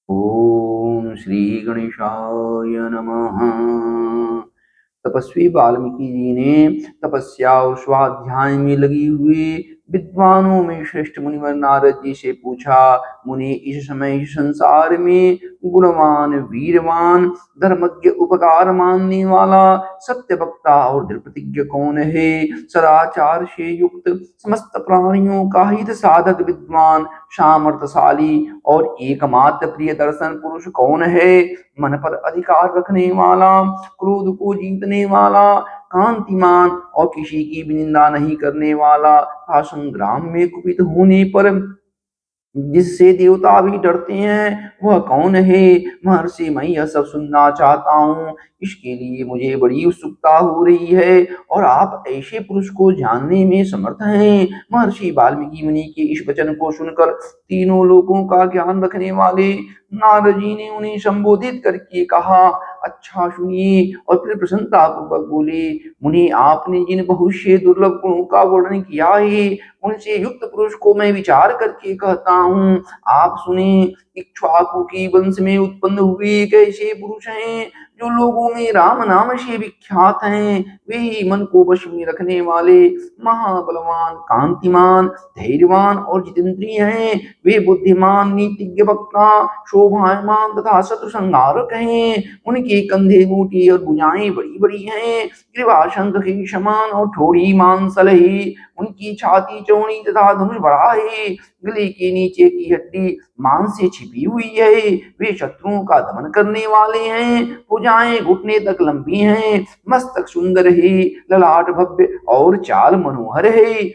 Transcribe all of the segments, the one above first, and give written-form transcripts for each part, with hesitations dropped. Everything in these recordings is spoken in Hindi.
ओम श्री गणेशाय नमः। तपस्वी वाल्मीकि जी ने तपस्या और स्वाध्याय में लगी हुई विद्वानों में श्रेष्ठ मुनिवर नारद जी से पूछा, मुनि इस समय इस संसार में गुणवान, वीरवान, धर्मज्ञ, उपकार मानने वाला, सत्य वक्ता और दृढ़ प्रतिज्ञ कौन है? सदाचार से युक्त, समस्त प्राणियों का हित साधक, विद्वान, सामर्थशाली और एकमात्र प्रिय दर्शन पुरुष कौन है? मन पर अधिकार रखने वाला, क्रोध को जीतने वाला, कांतिमान और किसी की भी निंदा नहीं करने वाला, संग्राम में कुपित होने पर जिससे देवता भी डरते हैं, वह कौन है? महर्षि, मैं यह सब सुनना चाहता हूँ, इसके लिए मुझे बड़ी उत्सुकता हो रही है और आप ऐसे पुरुष को जानने में समर्थ हैं। महर्षि वाल्मीकि मुनि के इस वचन को सुनकर तीनों लोकों का ज्ञान रखने वाले नारद जी ने उन्हें संबोधित करके कहा, अच्छा सुनिए। और फिर प्रसन्नता पूर्वक बोले, मुनि, आपने जिन बहुत से दुर्लभ गुणों का वर्णन किया है, उनसे युक्त पुरुष को मैं विचार करके कहता हूँ, आप सुने। इक्ष्वाकु की वंश में उत्पन्न हुए एक ऐसे पुरुष हैं जो लोगों में राम नाम से विख्यात हैं। वे ही मन को वश में रखने वाले, महाबलवान, कांतिमान, धैर्यवान और जितेंद्रिय हैं। वे बुद्धिमान, नीतिज्ञ, वक्ता, शोभायमान तथा शत्रु संहारक हैं। उनके कंधे मोटे और भुजाएं बड़ी बड़ी हैं। ग्रीवा शंख के समान और ठोड़ी मांसल है। उनकी छाती चौड़ी तथा धनुष बड़ा है। गले के नीचे की हड्डी मांस से छिपी हुई है। वे शत्रुओं का दमन करने वाले हैं। भुजाएं घुटने तक लंबी हैं। मस्तक सुंदर है। ललाट भव्य और चाल मनोहर है।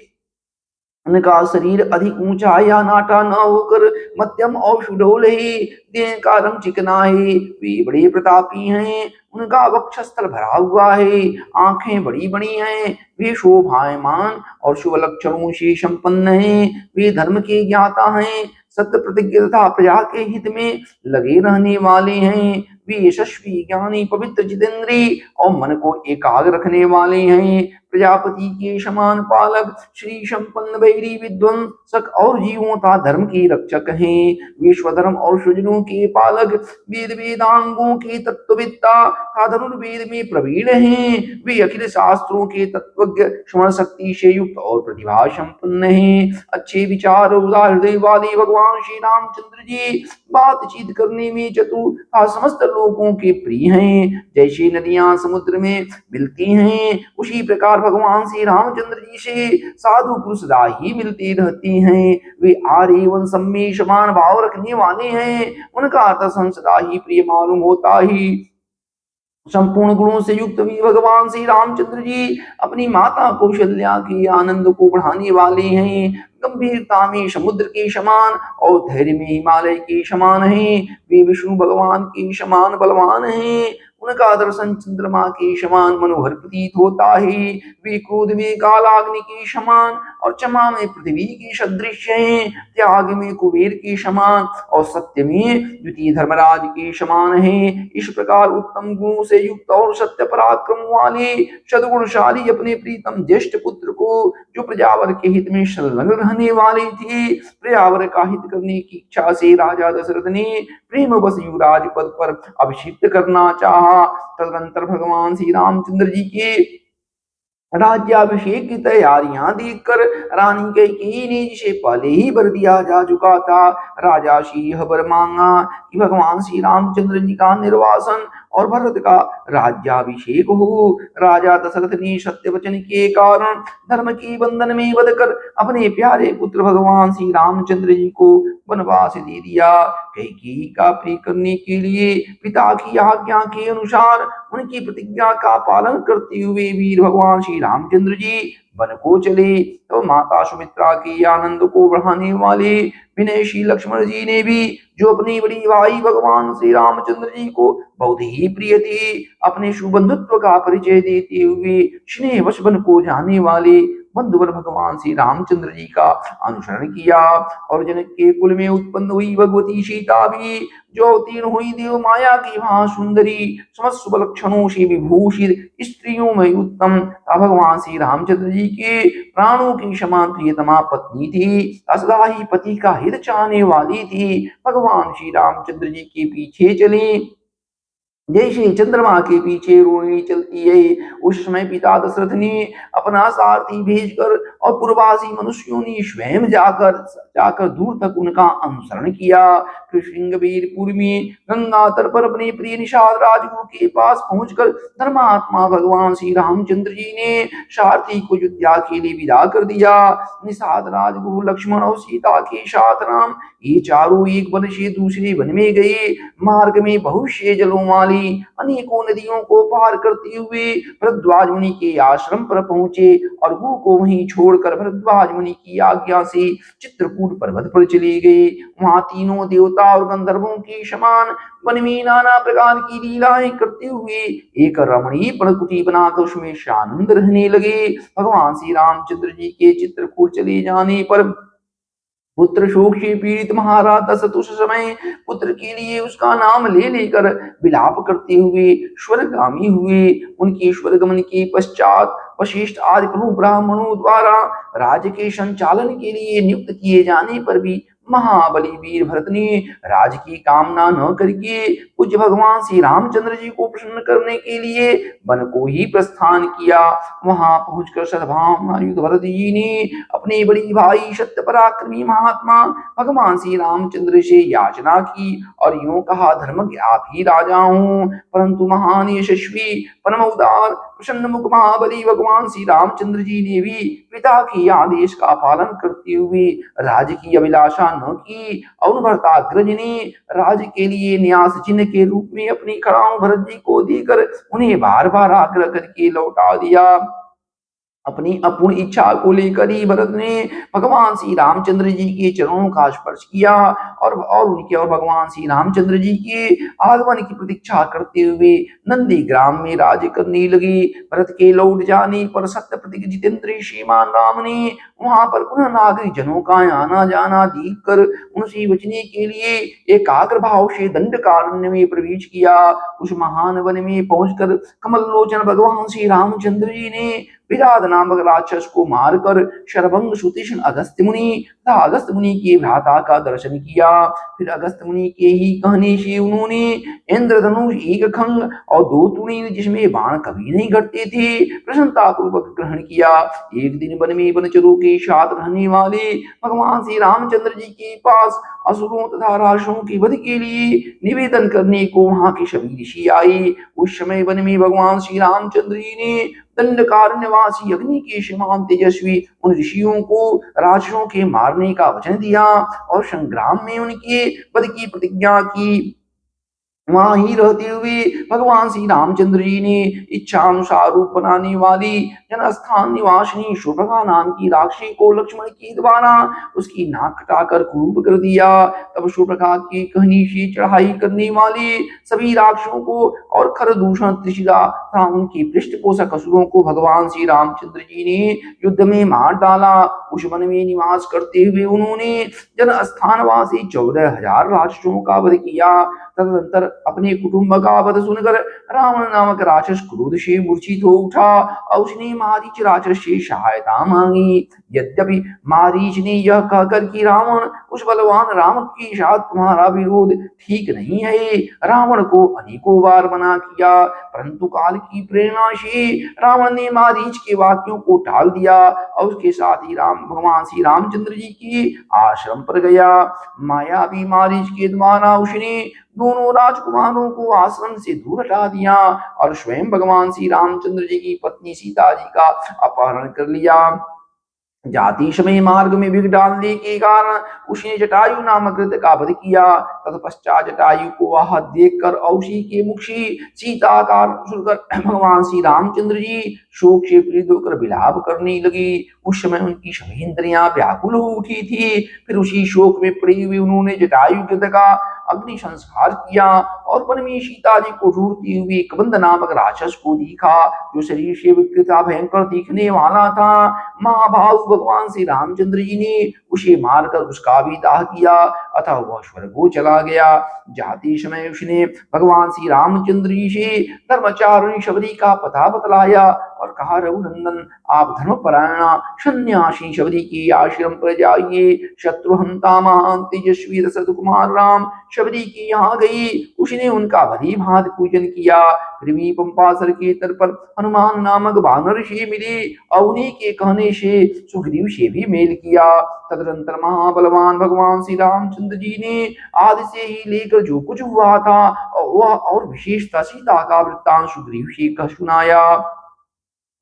उनका शरीर अधिक ऊंचा या नाटा न होकर मध्यम और सुडौल है। देह का रंग चिकना है। वे बड़े प्रतापी हैं। उनका वक्षस्थल भरा हुआ है। आंखें बड़ी बड़ी हैं। वे शोभायमान और शुभ लक्षणों से संपन्न हैं। वे धर्म के ज्ञाता हैं। सत्य प्रतिज्ञ तथा प्रजा के हित में लगे रहने वाले हैं। वे यशस्वी, ज्ञानी, पवित्र, जितेंद्रिय और मन को एकाग्र रखने वाले हैं। प्रजापति के समान पालक, श्री संपन्न, वैरी, विध्वंसक और जीवों तथा धर्म के रक्षक हैं। विश्वधर्म और सृजनों के पालक, वेद वेदांगों के तत्ववेत्ता तथा धनुर्वेद में प्रवीण हैं। वे अखिल शास्त्रों के तत्वज्ञ, स्मरण शक्ति से युक्त और प्रतिभा संपन्न हैं। अच्छे विचार और उदार हृदय वाले भगवान श्री रामचंद्र जी बातचीत करने में चतुर तथा समस्त लोगों के प्रिय हैं। जैसे नदियां समुद्र में मिलती हैं, उसी प्रकार भगवान श्री रामचंद्र जी से साधु पुरुष सदा ही मिलती रहती हैं। वे आर्य एवं सब में समान भाव रखने वाले हैं। उनका दर्शन सदा ही प्रिय मालूम होता ही। संपूर्ण गुणों से युक्त भी भगवान श्री रामचंद्र जी अपनी माता कौशल्या के आनंद को बढ़ाने वाले हैं। गंभीरता में समुद्र के समान और धैर्य में हिमालय के समान हैं। वे विष्णु भगवान के समान बलवान हैं। उनका दर्शन चंद्रमा के समान मनोहर प्रतीत होता है। वे क्रोध में कालाग्नि के समान और क्षमा में पृथ्वी के सदृश हैं। त्याग में कुबेर के समान और सत्य में द्वितीय धर्मराज के समान हैं। इस प्रकार उत्तम गुणों से युक्त और सत्य पराक्रम वाले सद्गुणशाली अपने प्रीतम ज्येष्ठ पुत्र को, जो प्रजावर के हित में संलग्न रहने वाले थे, प्रजावर का हित करने की इच्छा से राजा दशरथ ने प्रेम बस युवराज पद पर अभिषिक्त करना चाहा। तदनंतर भगवान श्री रामचंद्र जी के राज्याभिषेक की तैयारियां देखकर रानी कैकेयी ने, जिसे पहले ही वर दिया जा चुका था, राजा से यह वर मांगा कि भगवान श्री रामचंद्र जी का निर्वासन और भरत का राज्याभिषेक हो। राजा दशरथ ने सत्य वचन के कारण धर्म के बंधन में बंध कर अपने प्यारे पुत्र भगवान श्री रामचंद्र जी को वनवास दे दिया। कैकेयी का प्रिय करने के लिए पिता की आज्ञा के अनुसार उनकी प्रतिज्ञा का पालन करते हुए वीर भगवान श्री रामचंद्र जी वन को चले। तो माता सुमित्रा के आनंद को बढ़ाने वाले विनयशील लक्ष्मण जी ने भी, जो अपनी बड़ी भाई भगवान श्री रामचंद्र जी को बहुत ही प्रिय थे, अपने सुबंधुत्व का परिचय देते हुए स्नेहवश वन को जाने वाले बंधुवर भगवान श्री रामचंद्र जी का अनुसरण किया। और जनक के कुल में उत्पन्न हुई भगवती सीता भी जो अवतीर्ण हुई देव माया की वहां सुंदरी समस्त शुभ लक्षणों से विभूषित स्त्रियों में उत्तम भगवान श्री रामचंद्र जी के प्राणों की समान प्रियतमा पत्नी थी, सदा ही पति का हित चाहने वाली थी। भगवान श्री रामचंद्र जी के पीछे चली जैसे चंद्रमा के पीछे रोहिणी चलती है, उस समय पिता दशरथ ने अपना सारथी भेजकर और पूर्ववासी मनुष्यों ने स्वयं जाकर जाकर दूर तक उनका अनुसरण किया। फिर श्रृंगवीरपुर में गंगा तट पर अपने प्रिय निषाद राजगुरु के पास पहुंचकर धर्मात्मा भगवान श्री रामचंद्र जी ने सारथी को अयोध्या के लिए विदा कर दिया। निषाद राजगुरु लक्ष्मण और सीता के साथ राम ये चारों एक वन से दूसरे वन में गए। मार्ग में बहुत से जलों वाली अनेकों नदियों को पार करते हुए भरद्वाज मुनि के आश्रम पर पहुंचे और गुरु को वहीं छोड़कर भरद्वाज मुनि की आज्ञा से चित्रकूट पर्वत पर चले गए। वहां तीनों देवता और गंधर्वों के समान वन में नाना प्रकार की लीलाएं करते हुए एक रमणीय पर्णकुटी बनाकर उसमें शानंद रहने लगे। भगवान श्री रामचंद्र जी के चित्रकूट चले जाने पर पुत्र शोक से पीड़ित महाराज दशरथ उस समय पुत्र के लिए उसका नाम ले लेकर विलाप करते हुए स्वर्गगामी हुए। उनके स्वर्गमन के पश्चात वशिष्ठ आदि प्रमुख ब्राह्मणों द्वारा राज्य के संचालन के लिए नियुक्त किए जाने पर भी महाबली वीर भरत ने राज की कामना न करके पूज्य भगवान श्री रामचंद्र जी को प्रसन्न करने के लिए वन को ही प्रस्थान किया। वहां पहुंचकर सद्भावनायुक्त भरत जी ने अपने बड़ी भाई सत्य पराक्रमी महात्मा भगवान श्री रामचंद्र से याचना की और यूं कहा, धर्म के आप ही राजा हूं, परंतु महान यशस्वी परम उदार प्रसन्न मुख महाबली भगवान श्री रामचंद्र जी ने भी पिता के आदेश का पालन करते हुए राज्य की अभिलाषा न की और भरताग्रज ने राज्य के लिए न्यास चिन्ह के रूप में अपनी खड़ाओं भरत जी को देकर उन्हें बार बार आग्रह करके लौटा दिया। अपनी अपूर्ण इच्छा को लेकर ही भरत ने भगवान श्री रामचंद्र जी के चरणों का स्पर्श किया और भगवान श्री रामचंद्र जी के आगमन की प्रतीक्षा करते हुए नंदी ग्राम में राज्य करने लगे। भरत के लौट जाने पर सत्य प्रतिज्ञ जितेंद्र श्रीमान राम ने वहां पर पुनः नागरिक जनों का आना जाना देख कर उनसे बचने के लिए एकाग्र भाव से दंडकारण्य में प्रवेश किया। उस महान वन में पहुंचकर कमल लोचन भगवान श्री रामचंद्र जी ने विराट नामक राक्षस को मारकर शरभंग सुतीक्ष्ण अगस्त्य मुनि तथा अगस्त्य मुनि के भ्राता का दर्शन किया। फिर अगस्त्य मुनि के ही कहने से उन्होंने इंद्रधनुष एक खंग और दो तूणीर जिसमें बाण कभी नहीं घटते थे प्रसन्नता पूर्वक ग्रहण किया। एक दिन वन में वनचरों के साथ रहने वाले भगवान श्री रामचंद्र जी के पास असुरों तथा राक्षसों के वध के लिए निवेदन करने को वहां की सभी ऋषि आई। उस समय वन में भगवान श्री रामचंद्र जी ने दंडकारण्यवासी अग्नि के समान तेजस्वी उन ऋषियों को राक्षसों के मारने का वचन दिया और संग्राम में उनके वध की प्रतिज्ञा की। वहां ही रहते हुए भगवान श्री रामचंद्र जी ने इच्छा अनुसार रूप बनाने वाली जनस्थान निवासिनी शूर्पणखा नाम की राक्षसी को लक्ष्मण के द्वारा उसकी नाक कटाकर कुरूप कर दिया। तब शूर्पणखा की कहनी से चढ़ाई करने वाले सभी राक्षसों को और खरदूषण त्रिशिरा तथा उनके पृष्ठपोषक असुरों को भगवान श्री रामचंद्र जी ने युद्ध में मार डाला। उस वन में निवास करते हुए उन्होंने जन स्थानवासी 14,000 राक्षसों का वध किया। तदनंतर अपने कुटुंब का वध सुनकर रावण नामक राक्षस क्रोध से मूर्छित हो उठा और उसने मारीच राक्षस से सहायता मांगी। यद्यपि मारीच ने यह कहकर कि रावण उस बलवान राम के साथ तुम्हारा विरोध ठीक नहीं है, रावण को अनेकों बार मना किया, परंतु काल की प्रेरणा से रावण ने मारीच के वाक्यों को टाल दिया और उसके साथ ही भगवान श्री रामचंद्र जी की आश्रम पर गया। मायावी मारीच के द्वारा उसने दोनों राजकुमारों को आश्रम से दूर हटा दिया और स्वयं भगवान श्री रामचंद्र जी की पत्नी सीता जी का अपहरण कर लिया। जाति समय मार्ग में विघ्न डालने के कारण उसने जटायु नामक कृत का वध किया तत्पश्चात जटायु को वह देखकर और उसी के मुख से सीता का सुनकर भगवान श्री रामचंद्र जी शोक से पीड़ित होकर विलाप करने लगे। उस समय उनकी सभी इंद्रियां व्याकुल हो उठी थी। फिर उसी शोक में पड़ी हुई उन्होंने जटायु कृत का अग्नि संस्कार किया और वन में सीता जी को ढूंढती हुई कबंध नामक राक्षस को देखा, जो शरीर से विकृत भयंकर दिखने वाला था। महाभाव भगवान श्री रामचंद्र जी ने उसे मारकर उसका भी दाह किया, अतः वह स्वर्ग को चला गया। जाते समय उसने भगवान श्री रामचंद्र जी से धर्मचारिणी शबरी का पता बतलाया और कहा, रघुनंदन आप धर्मपरायण सन्यासी शबरी के आश्रम पर जाइए। शत्रुहंता महान तेजस्वी दशरथ कुमार राम शबरी की यहाँ गई। उसने उनका भली भांति पूजन किया। फिर भी पंपासर के तट पर हनुमान नामक वानर से मिले और उन्हीं के कहने से सुग्रीव से भी मेल किया। तदनंतर महाबलवान भगवान श्री रामचंद्र जी ने आदि से ही लेकर जो कुछ हुआ था वह और विशेषता सीता का वृत्तांत सुग्रीव से कह सुनाया।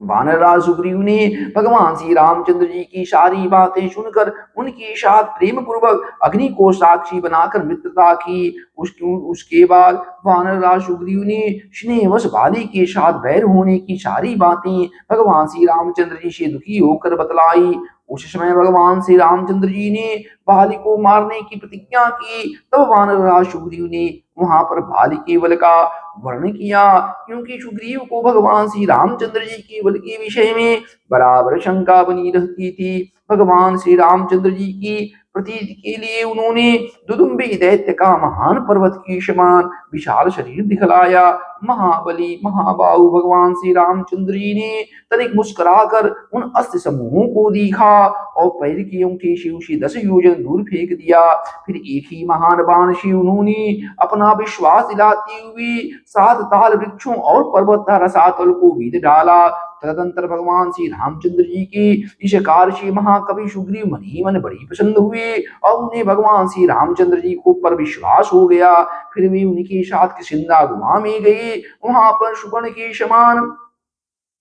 वानरराज सुग्रीव ने भगवान श्री रामचंद्र जी की सारी बातें सुनकर उनके साथ प्रेम पूर्वक अग्नि को साक्षी बनाकर मित्रता की। उसके बाद वानरराज सुग्रीव ने स्नेहवश बाली के साथ बैर होने की सारी बातें भगवान श्री रामचंद्र जी से दुखी होकर बतलाई। उस समय भगवान श्री रामचंद्र जी ने बाली को मारने की प्रतिज्ञा की। तब वानरराज सुग्रीव ने वहां पर बाली के बल का वर्णन किया, क्योंकि सुग्रीव को भगवान श्री रामचंद्र जी के बल के विषय में बराबर शंका बनी रहती थी। भगवान श्री रामचंद्र जी की प्रतीति के लिए उन्होंने दुदुम्बी दैत्य का महान पर्वत के समान विशाल शरीर दिखलाया। महाबली महाबाहु भगवान श्री रामचंद्र जी ने तनिक मुस्कुराकर उन अस्त्र समूहों को देखा और पैर की अंगूठी से उसे 10 योजन दूर फेंक दिया। फिर एक ही महान बाण से उन्होंने अपना विश्वास दिलाते हुए 7 ताल वृक्षों और पर्वत रसातल को बीध डाला। तदनंतर भगवान श्री रामचंद्र जी की इस कार्य से महाकवि सुग्रीव मन ही मन बड़ी प्रसन्न हुए और उन्हें भगवान श्री रामचंद्र जी को पर विश्वास हो गया। फिर वे उनके साथ किष्किंधा गुहा में गए। वहां पर सुवर्ण के समान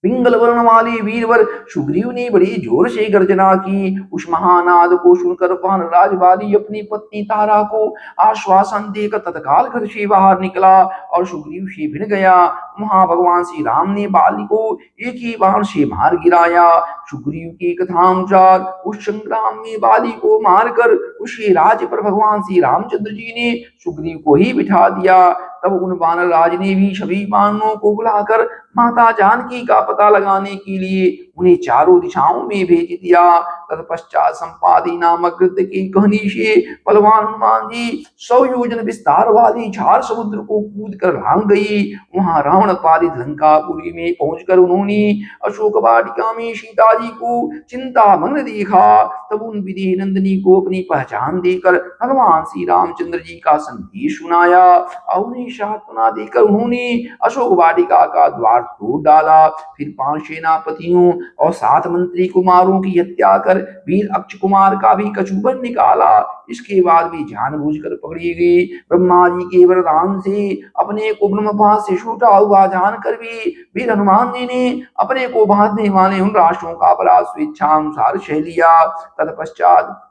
पिंगल वर्ण वाले वीरवर सुग्रीव ने बड़ी जोर से गर्जना की। उस महानाद को सुनकर वानरराज बाली अपनी पत्नी तारा को आश्वासन देकर तत्काल घर से बाहर निकला और सुग्रीव से भिड़ गया। वहां भगवान श्री राम ने बाली को एक ही बाण से मार गिराया। सुग्रीव की कथानुसार उस संग्राम में बाली को मारकर उसी राज्य पर भगवान श्री रामचंद्र जी ने सुग्रीव को ही बिठा दिया। तब उन वानर राज ने भी सभी वानरों को बुलाकर माता जानकी का पता लगाने के लिए उन्हें चारों दिशाओं में भेज दिया। तत्पश्चात संपादी नामक गृद्ध की कहनी से बलवान हनुमान जी 100 योजन विस्तार वाली झार समुद्र को कूद कर लांग गई। वहां रावण पालित लंकापुरी में पहुंचकर उन्होंने अशोक वाटिका में सीता जी को चिंतामग्न देखा। तब उन विदेह नंदिनी को अपनी पहचान देकर भगवान श्री रामचंद्र जी का संदेश सुनाया और उन्हें सांत्वना देकर उन्होंने अशोक वाटिका का द्वार तोड़ डाला। फिर 5 सेनापतियों और 7 मंत्री कुमारों की हत्या कर वीर अक्ष कुमार का भी कछुबन निकाला। इसके बाद भी जानबूझकर पकड़ी गई। ब्रह्मा जी के वरदान से अपने को ब्रह्मपाश से छूटा हुआ जानकर भी वीर हनुमान जी ने अपने को बांधने वाले उन राष्ट्रों का अपराध स्वेच्छानुसार सह लिया। तत्पश्चात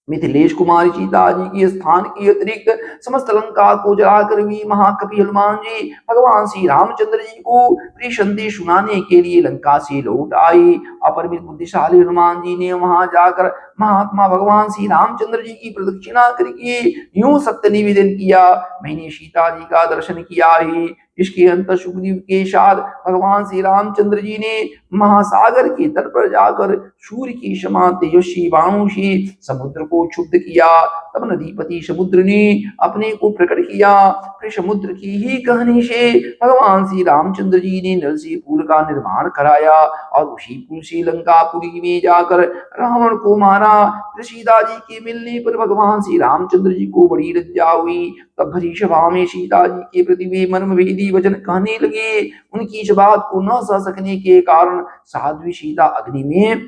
मिथिलेश कुमारी सीता जी के स्थान के अतिरिक्त समस्त लंका को जलाकर भी महाकवि हनुमान जी भगवान श्री रामचंद्र जी को प्रिय संदेश सुनाने के लिए लंका से लौट आए। अपरिमित बुद्धिशाली हनुमान जी ने वहां जाकर महात्मा भगवान श्री रामचंद्र जी की प्रदक्षिणा करके यूं सत्य निवेदन किया, मैंने सीता जी का दर्शन किया है। इसके अंतर सुग्रीव के साथ भगवान श्री रामचंद्र जी ने महासागर के तट पर जाकर सूर्य की समान तेजस्वी बाणों से समुद्र को क्षुब्ध किया। तब नदीपति समुद्र ने अपने को प्रकट किया। फिर समुद्र की ही कहने से भगवान श्री रामचंद्र जी ने नल से पुल का निर्माण कराया और उसी पुल से लंकापुरी में जाकर रावण को मारा। फिर सीता जी के मिलने पर भगवान श्री रामचंद्र जी को बड़ी लज्जा हुई। तब भरी सभा में सीता जी के प्रति वे मर्मभेदी वचन कहने लगे। उनकी इस बात को न सह सकने के कारण साध्वी सीता अग्नि में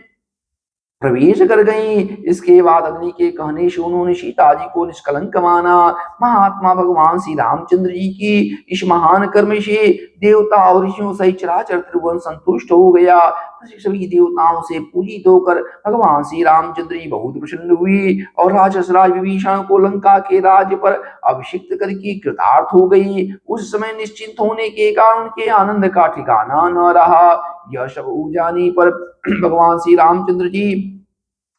प्रवेश कर गई। इसके बाद अग्नि के कहने से उन्होंने सीता जी को निष्कलंक माना। महात्मा भगवान श्री रामचंद्र जी की इस महान कर्म से देवता और ऋषियों सहित चराचर त्रिभुवन संतुष्ट हो गया। सभी देवताओं से पूजित होकर भगवान श्री रामचंद्र जी बहुत प्रसन्न हुए और राक्षस राज विभीषण को लंका के राज्य पर अभिषिक्त करके कृतार्थ हो गई। उस समय निश्चिंत होने के कारण उनके आनंद का ठिकाना न रहा। यह सब हो जाने पर भगवान श्री रामचंद्र जी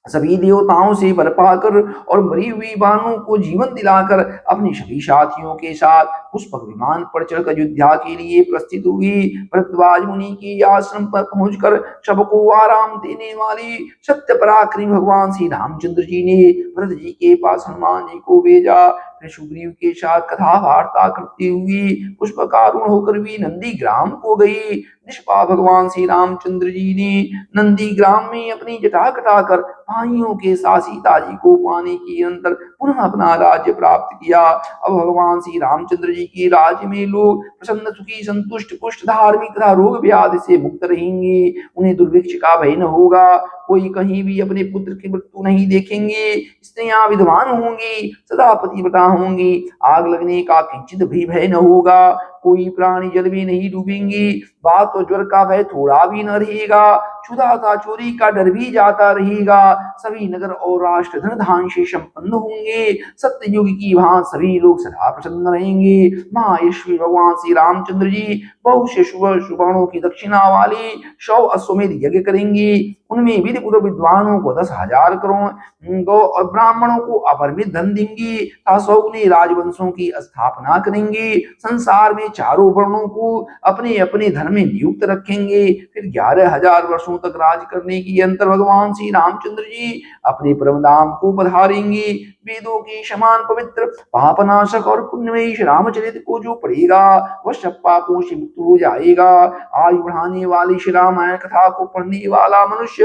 सभी देवताओं से वर पाकर और मरी हुई बानों को जीवन दिलाकर अपने सभी साथियों के साथ पुष्पक विमान पर चढ़कर अयोध्या के लिए प्रस्थित हुई। भरद्वाज मुनि के आश्रम पर पहुंचकर सबको आराम देने वाली सत्य पराक्रमी भगवान श्री रामचंद्र जी ने भरत जी के पास हनुमान जी को भेजा। फिर सुग्रीव के साथ कथा वार्ता करती हुई पुष्पकारूढ़ होकर भी नंदी ग्राम को गई। निष्पा भगवान श्री रामचंद्र जी ने नंदी ग्राम में अपनी जटा कटाकर भाइयों के साथ सीता जी को पाने के अंतर पुनः अपना राज्य प्राप्त किया। अब भगवान श्री रामचंद्र जी के राज्य में लोग प्रसन्न सुखी संतुष्ट पुष्ट धार्मिक तथा रोग व्याधि से मुक्त रहेंगे। उन्हें दुर्भिक्ष का भय न होगा। कोई कहीं भी अपने पुत्र की मृत्यु नहीं देखेंगे। स्त्रियां विधवान होंगी, सदा पतिव्रता होंगी। आग लगने का किंचित भी भय न होगा। कोई प्राणी जल में नहीं डूबेंगे। बात तो ज्वर का भय थोड़ा भी न रहेगा। क्षुधा था चोरी का डर भी जाता रहेगा। सभी नगर और राष्ट्र धन धान से संपन्न होंगे। सत्य युग की भांति सभी लोग सदा प्रसन्न रहेंगे। महायशवी भगवान श्री रामचंद्र जी बहुत से शुभ सुवर्णों की दक्षिणा वाले 100 अश्वमेध यज्ञ करेंगे। उनमें विधि पूर्व विद्वानों को 10,000 करोड़ गौ और ब्राह्मणों को अपरिमित धन देंगे। 100 गुने राजवंशों की स्थापना करेंगे। संसार में चारों वर्णों को अपने अपने धर्म में नियुक्त रखेंगे। फिर 11,000 वर्षों तक राज करने की अंतर भगवान श्री रामचंद्र जी अपने परम धाम को पधारेंगे। वेदों के समान पवित्र पापनाशक और पुण्यमेश रामचरित को जो पढ़ेगा वह सब पापों से मुक्त हो जाएगा। आयु बढ़ाने वाली श्री रामायण कथा को पढ़ने वाला मनुष्य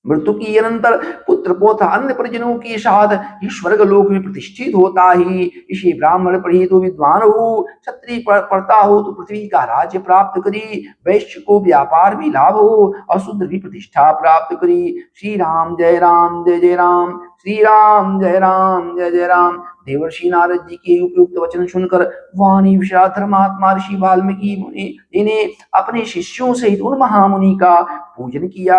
मृत्यु की अनंतर पुत्र पोता अन्य परिजनों के साथ स्वर्ग लोक में प्रतिष्ठित होता है। इसे ब्राह्मण पढ़े तो विद्वान हो, क्षत्रिय पढ़ता हो तो पृथ्वी का राज्य प्राप्त करे, वैश्य को व्यापार में लाभ हो और शूद्र भी प्रतिष्ठा प्राप्त करे। श्री राम जय राम जय जय राम, श्री राम जय राम जय जय राम। देवर्षि नारद जी के उपयुक्त वचन सुनकर वाणी विशाल धर्मात्मा ऋषि वाल्मीकि मुनि ने अपने शिष्यों सहित उन महामुनि का पूजन किया।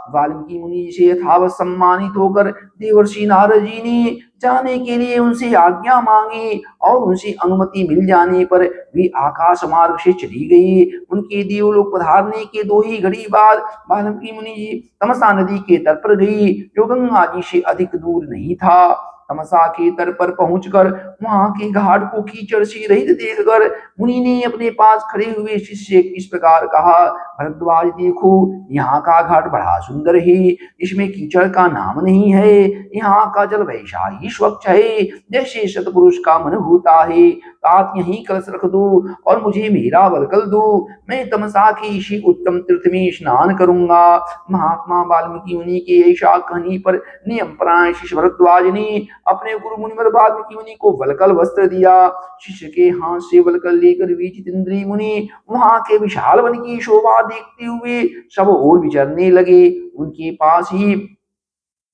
वाल्मीकि मुनि से यथावत सम्मानित होकर देवर्षि नारद जी ने जाने के लिए उनसे आज्ञा मांगी और उनसे अनुमति मिल जाने पर वे आकाश मार्ग से चली गई। उनके देवलोक पधारने के 2 ही घड़ी बाद वाल्मीकि मुनि जी तमसा नदी के तट पर गई, जो गंगा जी से अधिक दूर नहीं था। तमसा के तट पर पहुंचकर वहां के घाट को कीचड़ से रहित देखकर मुनि ने अपने पास खड़े हुए शिष्य से इस प्रकार कहा, भरद्वाज देखो, यहाँ का घाट बड़ा सुंदर है। इसमें कीचड़ का नाम नहीं है। यहाँ का जल वैसा ही स्वच्छ है जैसे सतपुरुष का मन होता है। तात यहीं कलश रख दो और मुझे मेरा वरकल दो। मैं तमसा के इसी उत्तम तीर्थ में स्नान करूंगा। महात्मा वाल्मीकि मुनि के ऐसा कहने पर नियम परायण शिष्य भरद्वाज ने अपने गुरु मुनिवर वाल्मीकि मुनि को वलकल वस्त्र दिया। शिष्य के हाथ से वलकल लेकर वे जितेंद्रिय मुनि वहां के विशाल वन की शोभा देखते हुए सब ओर विचरने लगे। उनके पास ही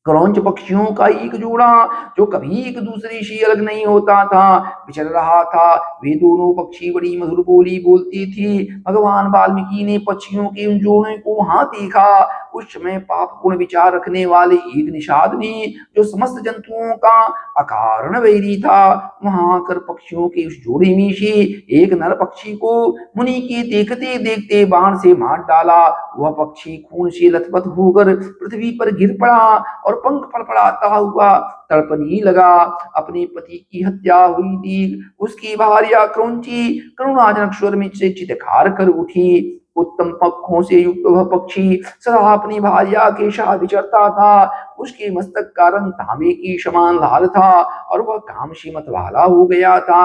क्रौंच पक्षियों का एक जोड़ा, जो कभी एक दूसरे से अलग नहीं होता था, विचर रहा था। वे दोनों पक्षी बड़ी मधुर बोली बोलती थी। भगवान वाल्मीकि ने पक्षियों के उन जोड़ों को वहां देखा। उस समय पाप गुण विचार रखने वाले एक निषाद ने, जो समस्त जंतुओं का अकारण वैरी था, वहां आकर पक्षियों के उस जोड़े में से एक नर पक्षी को मुनि के देखते देखते बाण से मार डाला। वह पक्षी खून से लथपथ होकर पृथ्वी पर गिर पड़ा और पंख फड़फड़ाता हुआ तड़पने लगा। अपने पति की हत्या हुई थी। उसकी भार्या क्रौंची करुणाजनक स्वर में से चित्कार कर उठी। उत्तम पंखों से युक्त वह पक्षी सदा अपनी भार्या के साथ विचरता था। उसके मस्तक का रंग तांबे की समान लाल था और वह काम से मतवाला हो गया था।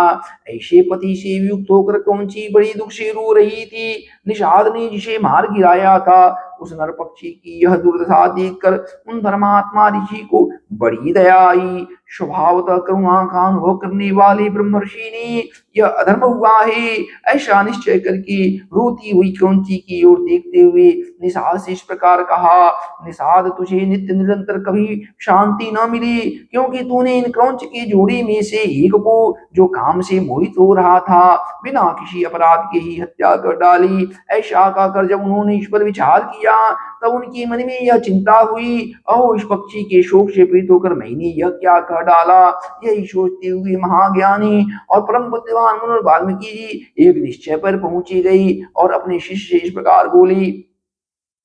ऐसे पति से युक्त होकर क्रौंची बड़ी दुख से रो रही थी। निषाद ने जिसे मार गिराया था, उस नर पक्षी की यह दुर्दशा देखकर उन धर्मात्मा ऋषि को बड़ी दया आई। स्वभावतः करुणा का अनुभव करने वाले ब्रह्मर्षि ने यह अधर्म हुआ है ऐसा निश्चय करके रोती हुई क्रौंची की ओर देखते हुए निषाद से इस प्रकार कहा, निषाद, तुझे नित्य निरंतर कभी शांति न मिली, क्योंकि तूने इन क्रौंच के जोड़े में से एक को, जो काम से मोहित हो रहा था, बिना किसी अपराध के ही हत्या कर डाली। ऐसा कहकर जब उन्होंने इस पर विचार किया किया। तब उनके मन में यह चिंता हुई, अहो इस पक्षी के शोक से पीड़ित होकर मैंने यह क्या कह डाला। यही सोचते हुए महाज्ञानी और परम बुद्धिमान मुनि वाल्मीकि जी एक निश्चय पर पहुंची गई और अपने शिष्य से इस प्रकार बोली,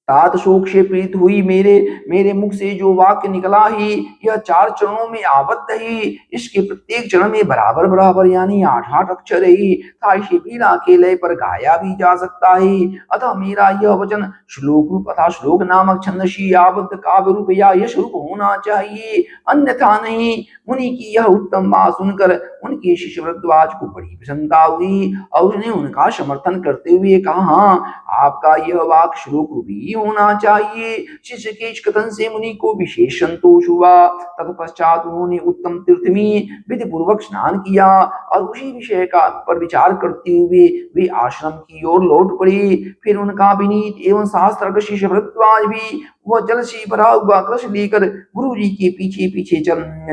तात शोक से पीड़ित हुई मेरे मेरे मुख से जो वाक्य निकला ही, यह 4 चरणों में आबद्ध ही। इसके प्रत्येक चरण में बराबर बराबर यानी 8-8 अक्षर ही था। इसे बिना के लय पर गाया भी जा सकता है। अतः मेरा यह वचन श्लोक रूप तथा श्लोक नामक छंदसी आबद्ध काव्य रूप या यश रूप होना चाहिए, अन्यथा नहीं। मुनि की यह उत्तम बात सुनकर उनके शिष्य भरद्वाज को बड़ी प्रसन्नता हुई और उसने उनका समर्थन करते हुए कहा, हाँ आपका यह वाक श्लोक रूप ही होना चाहिए। शिष्य के इस कथन से मुनि को विशेष संतोष हुआ। तत्पश्चात उन्होंने उत्तम तीर्थ में विधि पूर्वक स्नान किया और उसी विषय का पर विचार करते हुए वे आश्रम की ओर लौट पड़े। फिर उनका विनीत एवं शास्त्र शिष्य भरद्वाज भी वह जल से भरा हुआ कलश लेकर गुरु जी के पीछे पीछे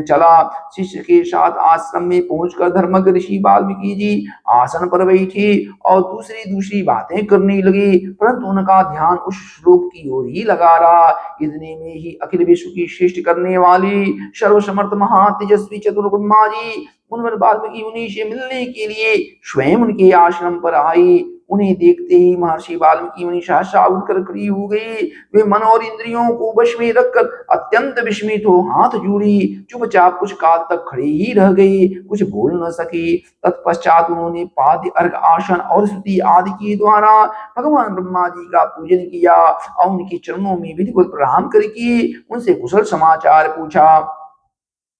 चला। शिष्य के साथ आश्रम में पहुंचकर धर्मज्ञ ऋषि वाल्मीकि जी आसन पर बैठे और दूसरी दूसरी बातें करने लगे, परंतु उनका ध्यान उस श्लोक की ओर ही लगा रहा। इतने में ही अखिल विश्व की सृष्टि करने वाली सर्वसमर्थ महातेजस्वी चतुर ब्रह्मा जी मुनिवर वाल्मीकि मुनि से मिलने के लिए स्वयं उनके आश्रम पर आए। उन्हें देखते ही महर्षि वाल्मीकि मुनि सहसा उठकर खड़ी हो गई। वे मन और इंद्रियों को वश में रखकर अत्यंत विस्मित हो हाथ जोड़ी चुपचाप कुछ काल तक खड़े ही रह गए, कुछ बोल न सके। तत्पश्चात उन्होंने पाद्य अर्घ आसन और स्तुति आदि के द्वारा भगवान ब्रह्मा जी का पूजन किया और उनके चरणों में विधिवत प्रणाम करके उनसे कुशल समाचार पूछा।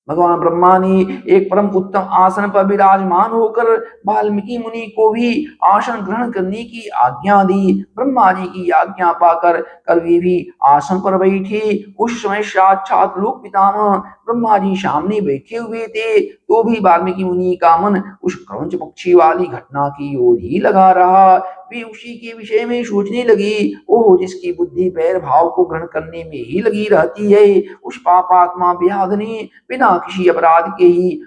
भगवान ब्रह्मा ने एक परम उत्तम आसन पर विराजमान होकर वाल्मीकि मुनि को भी आसन ग्रहण करने की आज्ञा दी। ब्रह्मा जी की आज्ञा पाकर कल वे भी आसन पर बैठे। उस समय साक्षात लोक पितामह ब्रह्मा जी सामने बैठे हुए थे, तो भी वाल्मीकि मुनि का मन उस क्रौंच पक्षी वाली घटना की ओर ही लगा रहा। वे उसी के विषय में सोचने लगी, ओह जिसकी बुद्धि बैर भाव को ग्रहण करने में ही लगी रहती है, उस पापात्मा व्याध ने बिना किसी अपराध के ही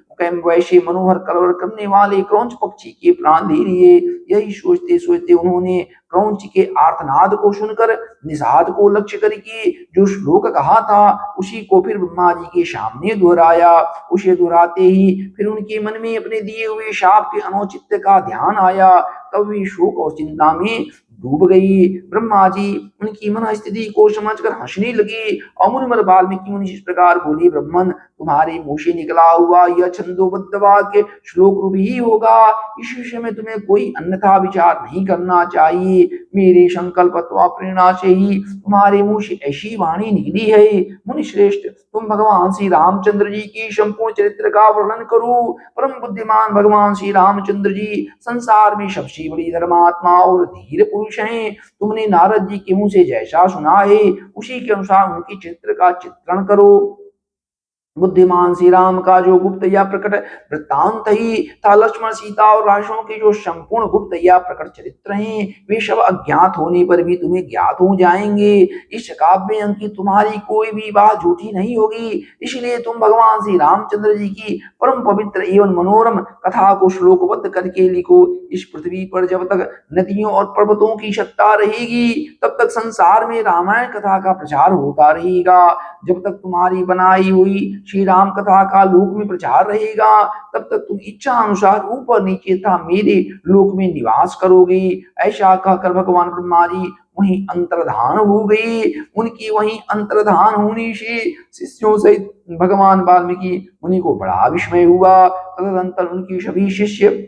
वैसे मनोहर कलवर करने वाले क्रौंच पक्षी के प्राण ले लिए। यही सोचते सोचते उन्होंने क्रौंच के आर्तनाद को सुनकर निषाद को लक्ष्य करके जो श्लोक कहा था उसी को फिर ब्रह्मा जी के सामने दोहराया। उसे दोहराते ही फिर उनके मन में अपने दिए हुए शाप के अनौचित्य का ध्यान आया। तब वे शोक और चिंता में डूब गई। ब्रह्मा जी उनकी मन स्थिति को समझकर हंसने लगे और मुनिवर वाल्मीकि मुनि इस प्रकार बोले, ब्रह्मन तुम्हारे मुंह से निकला हुआ यह छंदोबद्ध वाक्य श्लोक रूप ही होगा। इस विषय में तुम्हें कोई अन्यथा विचार नहीं करना चाहिए। मेरे संकल्प अथवा प्रेरणा से ही तुम्हारे मुंह से ऐसी वाणी निकली है। मुनि श्रेष्ठ तुम भगवान श्री रामचंद्र जी की संपूर्ण चरित्र का वर्णन करो। परम बुद्धिमान भगवान श्री रामचंद्र जी संसार में सबसे बड़ी धर्मात्मा और धीर पुरुष हैं। तुमने नारद जी के मुंह से जैसा सुना है उसी के अनुसार उनकी चित्र का चित्रण करो। बुद्धिमान श्री राम का जो गुप्त या प्रकट वृत्तांत ही था, लक्ष्मण सीता और राशों के जो संपूर्ण गुप्त या प्रकट चरित्र हैं, वे सब अज्ञात होने पर भी तुम्हें ज्ञात हो जाएंगे। इस काव्य में अंकित तुम्हारी कोई भी बात झूठी नहीं होगी। इसलिए तुम भगवान श्री रामचंद्र जी की परम पवित्र एवं मनोरम कथा को श्लोकबद्ध करके लिखो। इस पृथ्वी पर जब तक नदियों और पर्वतों की सत्ता रहेगी तब तक संसार में रामायण कथा का प्रचार होता रहेगा। जब तक तुम्हारी बनाई हुई श्री राम कथा का लोक में प्रचार रहेगा तब तक तुम इच्छा अनुसार ऊपर नीचे था मेरे लोक में निवास करोगे। ऐसा कहकर भगवान ब्रह्मा जी वहीं अंतर्धान हो गए। उनकी वहीं अंतर्धान होने से शिष्यों सहित भगवान वाल्मीकि मुनि को बड़ा विस्मय हुआ। तदनंतर उनकी सभी शिष्य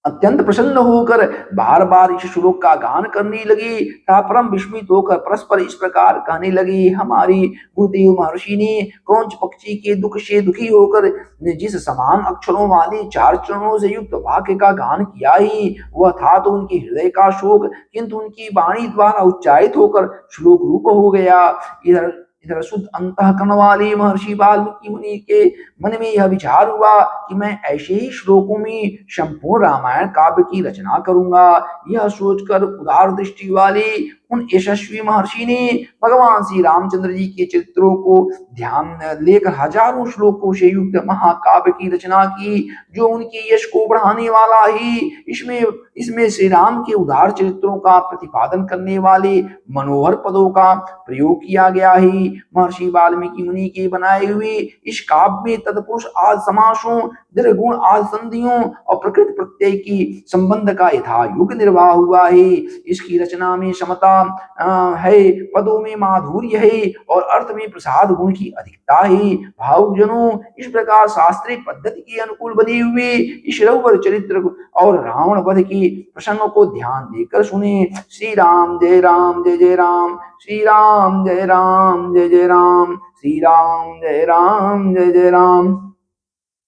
अत्यंत प्रसन्न होकर बार बार इस श्लोक का गान करने लगे तथा परम विस्मित होकर परस्पर इस प्रकार कहने लगे, हमारी गुरुदेव महर्षि ने क्रौंच पक्षी के दुख से दुखी होकर जिस समान अक्षरों वाले 4 चरणों से युक्त वाक्य का गान किया ही वह था तो उनके हृदय का शोक, किंतु उनकी वाणी द्वारा उच्चारित होकर श्लोक रूप हो गया। इधर इधर शुद्ध अंतःकरण वाले महर्षि वाल्मीकि मुनि के मन में यह विचार हुआ कि मैं ऐसे ही श्लोकों में संपूर्ण रामायण काव्य की रचना करूंगा। यह सोचकर उदार दृष्टि वाले उन यशस्वी महर्षि ने भगवान श्री रामचंद्र जी के चरित्रों को ध्यान लेकर हजारों श्लोकों से युक्त महाकाव्य की रचना की, जो उनके यश को बढ़ाने वाला ही। इसमें इसमें श्री राम के उदार चरित्रों का प्रतिपादन करने वाले मनोहर पदों का प्रयोग किया गया है। महर्षि वाल्मीकि मुनि के बनाए हुए इस काव्य में तत्पुरुष आदि समासों, दीर्घगुण आदि संधियों और प्रकृति प्रत्यय की संबंध का यथायुग निर्वाह हुआ है। इसकी रचना में समता है, पदों में माधुर्य है और अर्थ में प्रसाद गुण की अधिकता है। भावुक जनों, इस प्रकार शास्त्रीय पद्धति के अनुकूल बने हुए इस रघुवर चरित्र और रावण वध के प्रसंग को ध्यान देकर सुने। श्री राम जय राम जय जय राम, श्री राम जय राम जय जय राम, श्री राम जय राम जय जय राम।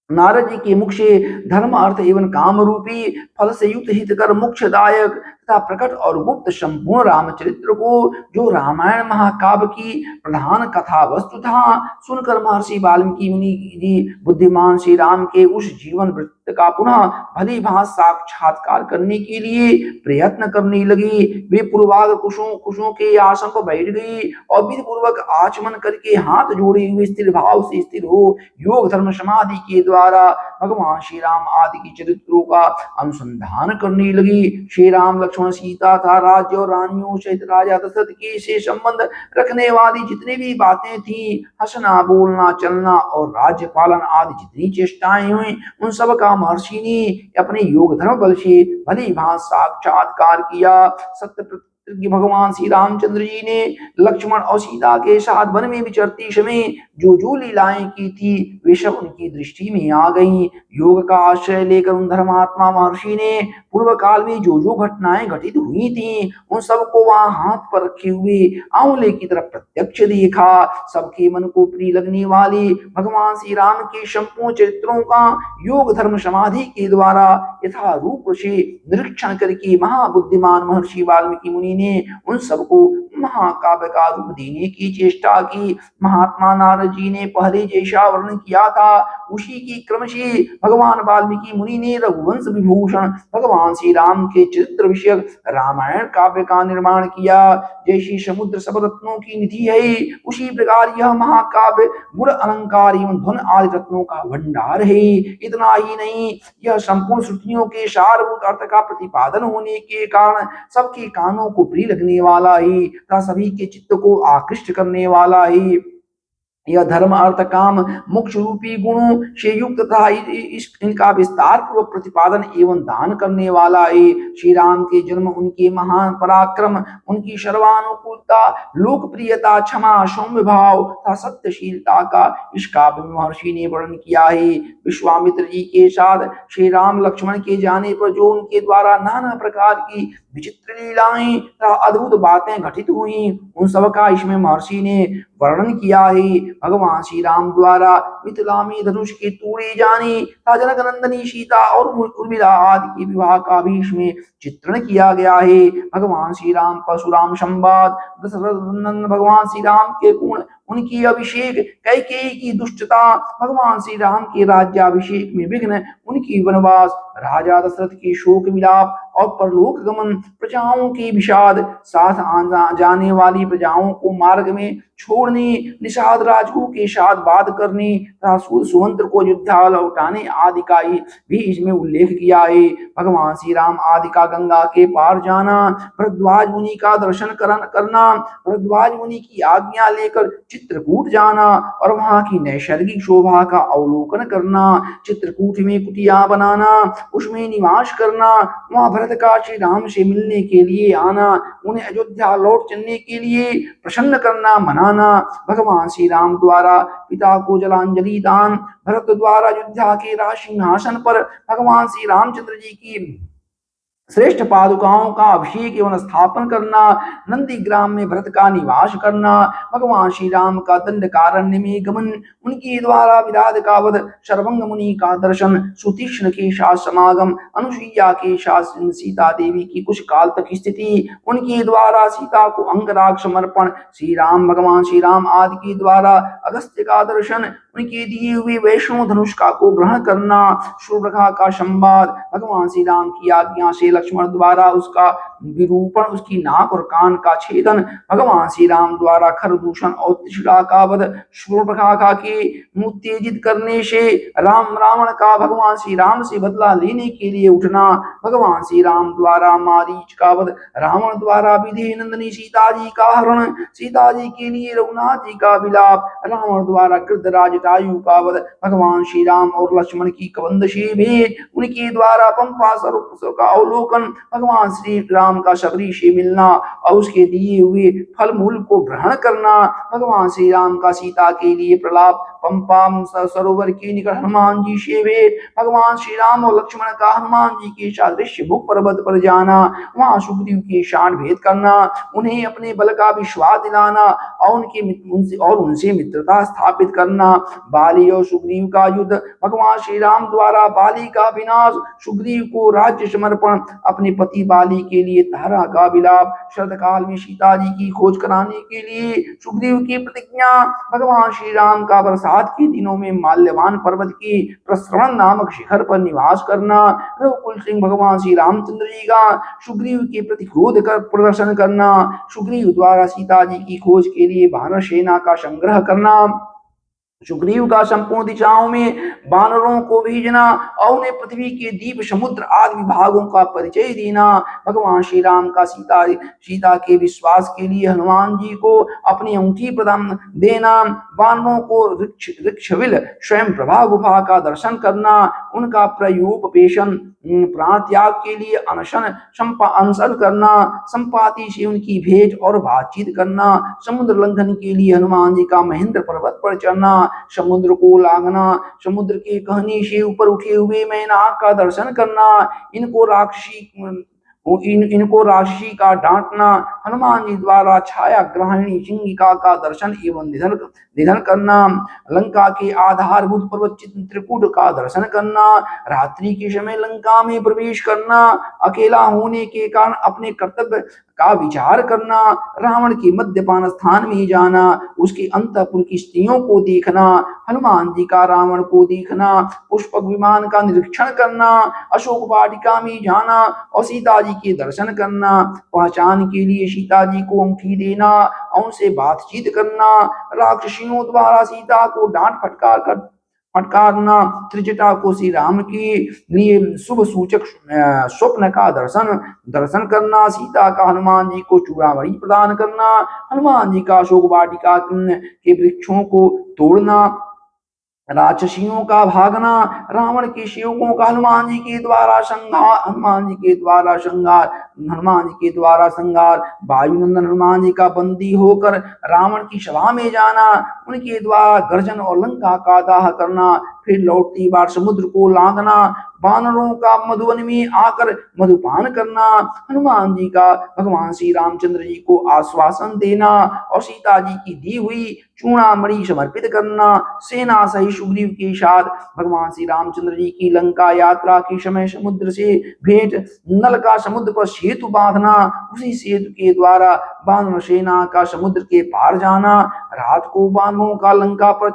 नारद जी के मुख से धर्म अर्थ एवं काम रूपी फल से युक्त हितकर मोक्षदायक तथा प्रकट और गुप्त संपूर्ण रामचरित्र को, जो रामायण महाकाव्य की प्रधान कथा वस्तु था, सुनकर महर्षि वाल्मीकि मुनि जी बुद्धिमान श्री राम के उस जीवन वृत्त का पुनः भली भांति साक्षात्कार करने के लिए प्रयत्न करने लगी। वे पूर्वाग्र कुशों के आसन पर बैठ गई और विधि पूर्वक आचमन करके हाथ जोड़े हुए स्थिर भाव से स्थिर हो योग धर्म समाधि के द्वारा भगवान श्री राम आदि के चरित्रों का अनुसंधान करने लगी। श्री राम लक्ष्मण सीता था राज्य और रानियों सहित राजा दशरथ के से संबंध रखने वाली जितनी भी बातें थी, हंसना बोलना चलना और राज्य पालन आदि जितनी चेष्टाएं हुई, उन सब का महर्षि ने अपने योग धर्म बल से भली भांति साक्षात्कार किया। सत्य कि भगवान श्री रामचंद्र जी ने लक्ष्मण और सीता के साथ वन में विचरते समय जो लीलाएं की थी, वे सब उनकी दृष्टि में आ गईं। योग का आश्रय लेकर उन धर्मात्मा महर्षि ने पूर्व काल में जो घटनाएं घटित हुई थी, उन सबको वहां हाथ पर रखे हुए आंवले की तरफ प्रत्यक्ष देखा। सबके मन को प्रिय लगने वाले भगवान श्री राम के संपूर्ण चरित्रों का योग धर्म समाधि के द्वारा यथारूप से निरीक्षण करके महाबुद्धिमान महर्षि वाल्मीकि मुनि ने उन सबको महाकाव्य का रूप देने की चेष्टा की। महात्मा नारद जी ने पहले जैसा वर्णन किया था, उसी की क्रम से भगवान वाल्मीकि मुनि ने रघुवंश विभूषण भगवान श्री राम के चरित्र विषयक रामायण काव्य का निर्माण किया। जैसी समुद्र सब रत्नों की निधि है, उसी प्रकार यह महाकाव्य गुण अलंकार एवं धन आदि रत्नों का भंडार है। इतना ही नहीं, यह संपूर्ण श्रुतियों के सारभूत अर्थ का प्रतिपादन होने के कारण सबके कानों को प्रिय लगने वाला है तथा सभी के चित्त को आकृष्ट करने वाला है। यह धर्म अर्थ काम मोक्ष रूपी गुणों से युक्त था। इनका विस्तार पूर्वक प्रतिपादन एवं दान करने वाला है। श्री राम के जन्म, उनके महान पराक्रम, उनकी सर्वानुकूलता, लोकप्रियता, क्षमा, सौम्य भाव तथा सत्यशीलता का इस काव्य में महर्षि ने वर्णन किया है। विश्वामित्र जी के साथ श्री राम लक्ष्मण के जाने पर जो उनके द्वारा नाना प्रकार की विचित्र लीलाएं तथा अद्भुत बातें घटित हुई, उन सब का इसमें महर्षि ने वर्णन किया है। भगवान श्री राम द्वारा मिथिला में धनुष के तोड़े जाने, जनक नंदनी सीता और उर्मिला आदि के विवाह का भी इसमें चित्रण किया गया है। भगवान श्री राम परशुराम संवाद, दशरथ भगवान श्री राम के गुण, उनकी अभिषेक, कैकेयी की दुष्टता, भगवान श्री राम के राज्याभिषेक में विघ्न, उनकी वनवास, राजा दशरथ के शोक विलाप और परलोक गमन, प्रजाओं की विषाद, साथ जाने वाली प्रजाओं को मार्ग में छोड़ने, निषाद राजू के साथ बात करने तथा सुमंत्र को अयोध्या लौटाने आदि का भी इसमें उल्लेख किया है। भगवान श्री राम आदि का गंगा के पार जाना, भरद्वाज मुनि का दर्शन करना, भरद्वाज मुनि की आज्ञा लेकर चित्रकूट जाना और वहां की नैसर्गिक शोभा का अवलोकन करना, चित्रकूट में कुटिया बनाना, उसमें निवास करना, वहां भरत का श्री राम से मिलने के लिए आना, उन्हें अयोध्या लौट चलने के लिए प्रसन्न करना, मनाना, भगवान श्री राम द्वारा पिता को जलांजलि दान, भरत द्वारा अयोध्या के राज सिंहासन पर भगवान श्री रामचंद्र जी की श्रेष्ठ पादुकाओं का अभिषेक एवं स्थापन करना, नंदीग्राम में भरत का निवास करना, भगवान श्री राम का दंडकारण्य में गमन, उनके द्वारा विराट का वध, सर्वंग मुनि का दर्शन, सुतीक्ष्ण के साथ समागम, अनुसुईया के साथ सीता देवी की कुछ काल तक स्थिति, उनके द्वारा सीता को अंगराग समर्पण, भगवान श्री राम आदि के द्वारा अगस्त्य का दर्शन, उनके दिए हुए वैष्णव धनुष का को ग्रहण करना, शूर्पणखा का संवाद, भगवान श्री राम की आज्ञा से लक्ष्मण द्वारा उसका विरूपण, उसकी नाक और कान का छेदन, भगवान श्री राम द्वारा खरदूषण और त्रिशिला का वध, शूर्पणखा के उत्तेजित करने से रावण का भगवान श्री राम से बदला लेने के लिए उठना, भगवान श्री राम द्वारा मारीच का वध, रावण द्वारा विदेह नंदनी सीता जी का हरण, सीता जी के लिए रघुनाथ जी का विलाप, रावण द्वारा गृद्धराज जटायु का वध, भगवान श्री राम और लक्ष्मण की कबंध से भेंट, उनके द्वारा पंपा सरोवर का अवलोकन, भगवान श्री राम का शबरी से मिलना और उसके दिए हुए फल मूल को ग्रहण करना, भगवान श्री राम का सीता के लिए प्रलाप, पंपा सरोवर के निकट हनुमान जी से भेंट, भगवान श्री राम और लक्ष्मण का हनुमान जी के सादृश्य मुख पर्वत पर जाना, वहां सुग्रीव के शान भेद करना, उन्हें अपने बल का विश्वास दिलाना और उनसे मित्रता स्थापित करना, बाली और सुग्रीव का युद्ध, भगवान श्री राम द्वारा बाली का विनाश, सुग्रीव को राज्य समर्पण, अपने पति बाली के लिए तारा का विलाप, शरद काल में सीता जी की खोज कराने के लिए सुग्रीव की प्रतिज्ञा, भगवान श्री राम का बरसात के दिनों में माल्यवान पर्वत की प्रसरण नामक शिखर पर निवास करना, रघुकुल सिंह भगवान श्री रामचंद्र जी का सुग्रीव के प्रति क्रोध कर प्रदर्शन करना, सुग्रीव द्वारा सीता जी की खोज के लिए वानर सेना का संग्रह करना, सुग्रीव का संपूर्ण दिशाओं में वानरों को भेजना और उन्हें पृथ्वी के द्वीप समुद्र आदि विभागों का परिचय देना, भगवान श्री राम का सीता के विश्वास के लिए हनुमान जी को अपनी अंगूठी प्रदान देना, वानरों को ऋक्षविल स्वयं प्रभा गुफा का दर्शन करना, उनका प्रयोपवेशन, प्राण त्याग के लिए अनशन करना, संपाति से उनकी भेंट और बातचीत करना, समुद्र लंघन के लिए हनुमान जी का महेंद्र पर्वत पर चढ़ना, समुद्र को लांघना, समुद्र के कहने से ऊपर उठे हुए मैनाक का दर्शन करना, इनको राशि का डांटना, हनुमान जी द्वारा छाया ग्रहणी चिंगिका का दर्शन एवं निधन करना, लंका के आधारभूत पर्वत चित्रकूट का दर्शन करना, रात्रि के समय लंका में प्रवेश करना, अकेला होने के कारण अपने कर्तव्य का विचार करना, रावण के मद्यपान स्थान में जाना, उसके अंतःपुर की स्त्रियों को देखना, हनुमान जी का रावण को देखना, पुष्पक विमान का निरीक्षण करना, अशोक वाटिका में जाना और सीता जी के दर्शन करना, पहचान के लिए सीता जी को अंगूठी देना और उनसे बातचीत करना, राक्षसियों द्वारा सीता को डांट फटकारना, त्रिजटा को श्री राम के लिए शुभ सूचक स्वप्न का दर्शन करना, सीता का हनुमान जी को चूड़ामणि प्रदान करना, हनुमान जी का अशोक वाटिका के वृक्षों को तोड़ना, राक्षसियों का भागना, रावण के सेवकों का हनुमान जी के द्वारा संहार, वायुनंदन हनुमान जी का बंदी होकर रावण की सभा में जाना, उनके द्वारा गर्जन और लंका का दाह करना, फिर लौटती बार समुद्र को लांघना, वानरों का मधुवन में आकर मधुपान करना, हनुमान जी का भगवान श्री रामचंद्र जी को आश्वासन देना और सीता जी की दी हुई चूड़ामणि समर्पित करना, सेना सहित सुग्रीव के साथ भगवान श्री रामचंद्र जी की लंका यात्रा के समय समुद्र से भेंट, नल का समुद्र पर सेतु बांधना, उसी सेतु के द्वारा वानर सेना का समुद्र के पार जाना, रात को वानरों का लंका पर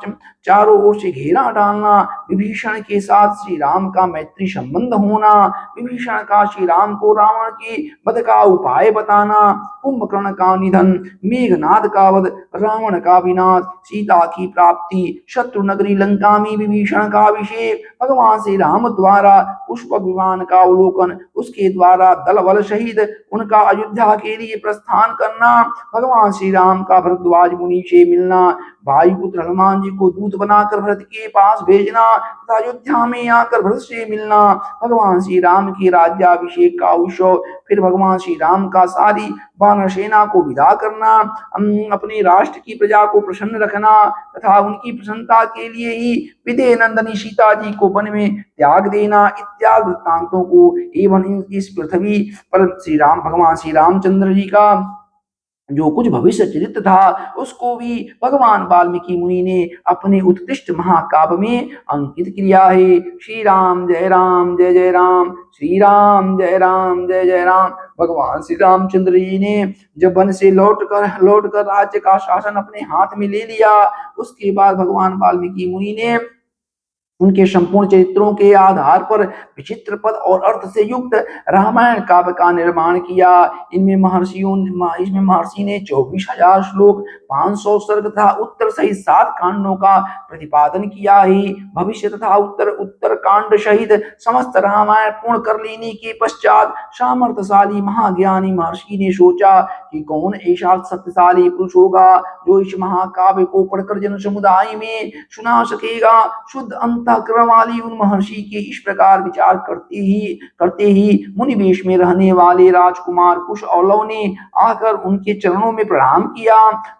चारों ओर से घेरा डालना, विभीषण के साथ श्री राम का मैत्री संबंध होना, विभीषण का श्री राम को रावण की वध का उपाय बताना, कुंभकर्ण का निधन, मेघनाद का वध, रावण का विनाश, सीता की प्राप्ति, शत्रु नगरी लंका में विभीषण का अभिषेक, भगवान श्री राम द्वारा पुष्पक विमान का अवलोकन, उसके द्वारा दल बल सहित उनका अयोध्या के लिए प्रस्थान करना, भगवान श्री राम का भरद्वाज मुनि से मिलना, वायुपुत्र हनुमान जी को दूत बनाकर भरत के पास भेजना तथा अयोध्या में आकर भरत से मिलना, भगवान श्री राम के राज्याभिषेक का उत्सव, फिर भगवान श्री राम का सारी वानर सेना को विदा करना, अपने राष्ट्र की प्रजा को प्रसन्न रखना तथा उनकी प्रसन्नता के लिए ही विदेह नंदनी सीता जी को वन में त्याग देना इत्यादि वृत्तांतों को एवं इस पृथ्वी पर भगवान श्री रामचंद्र जी का जो कुछ भविष्य चरित्र था उसको भी भगवान वाल्मीकि मुनि ने अपने उत्कृष्ट महाकाव्य में अंकित किया है। श्री राम जय जय राम, श्री राम जय जय जय राम। भगवान श्री रामचंद्र जी ने जब वन से लौटकर राज्य का शासन अपने हाथ में ले लिया, उसके बाद भगवान वाल्मीकि मुनि ने उनके संपूर्ण चरित्रों के आधार पर विचित्र पद और अर्थ से युक्त रामायण काव्य का निर्माण किया। इसमें महर्षि ने 24,000 श्लोक, 500 सर्ग तथा उत्तर सहित 7 कांडों का प्रतिपादन किया ही। भविष्य तथा उत्तर कांड सहित समस्त रामायण पूर्ण कर लेने के पश्चात सामर्थ्यशाली महाज्ञानी महर्षि ने सोचा कि कौन ऐसा शक्तिशाली पुरुष होगा जो इस महाकाव्य को पढ़कर जन समुदाय में सुना सकेगा। शुद्ध अंतःकरण वाली उन महर्षि के इस प्रकार विचार करते ही मुनि वेश में रहने वाले राजकुमार कुश और लव ने आकर उनके चरणों में प्रणाम किया।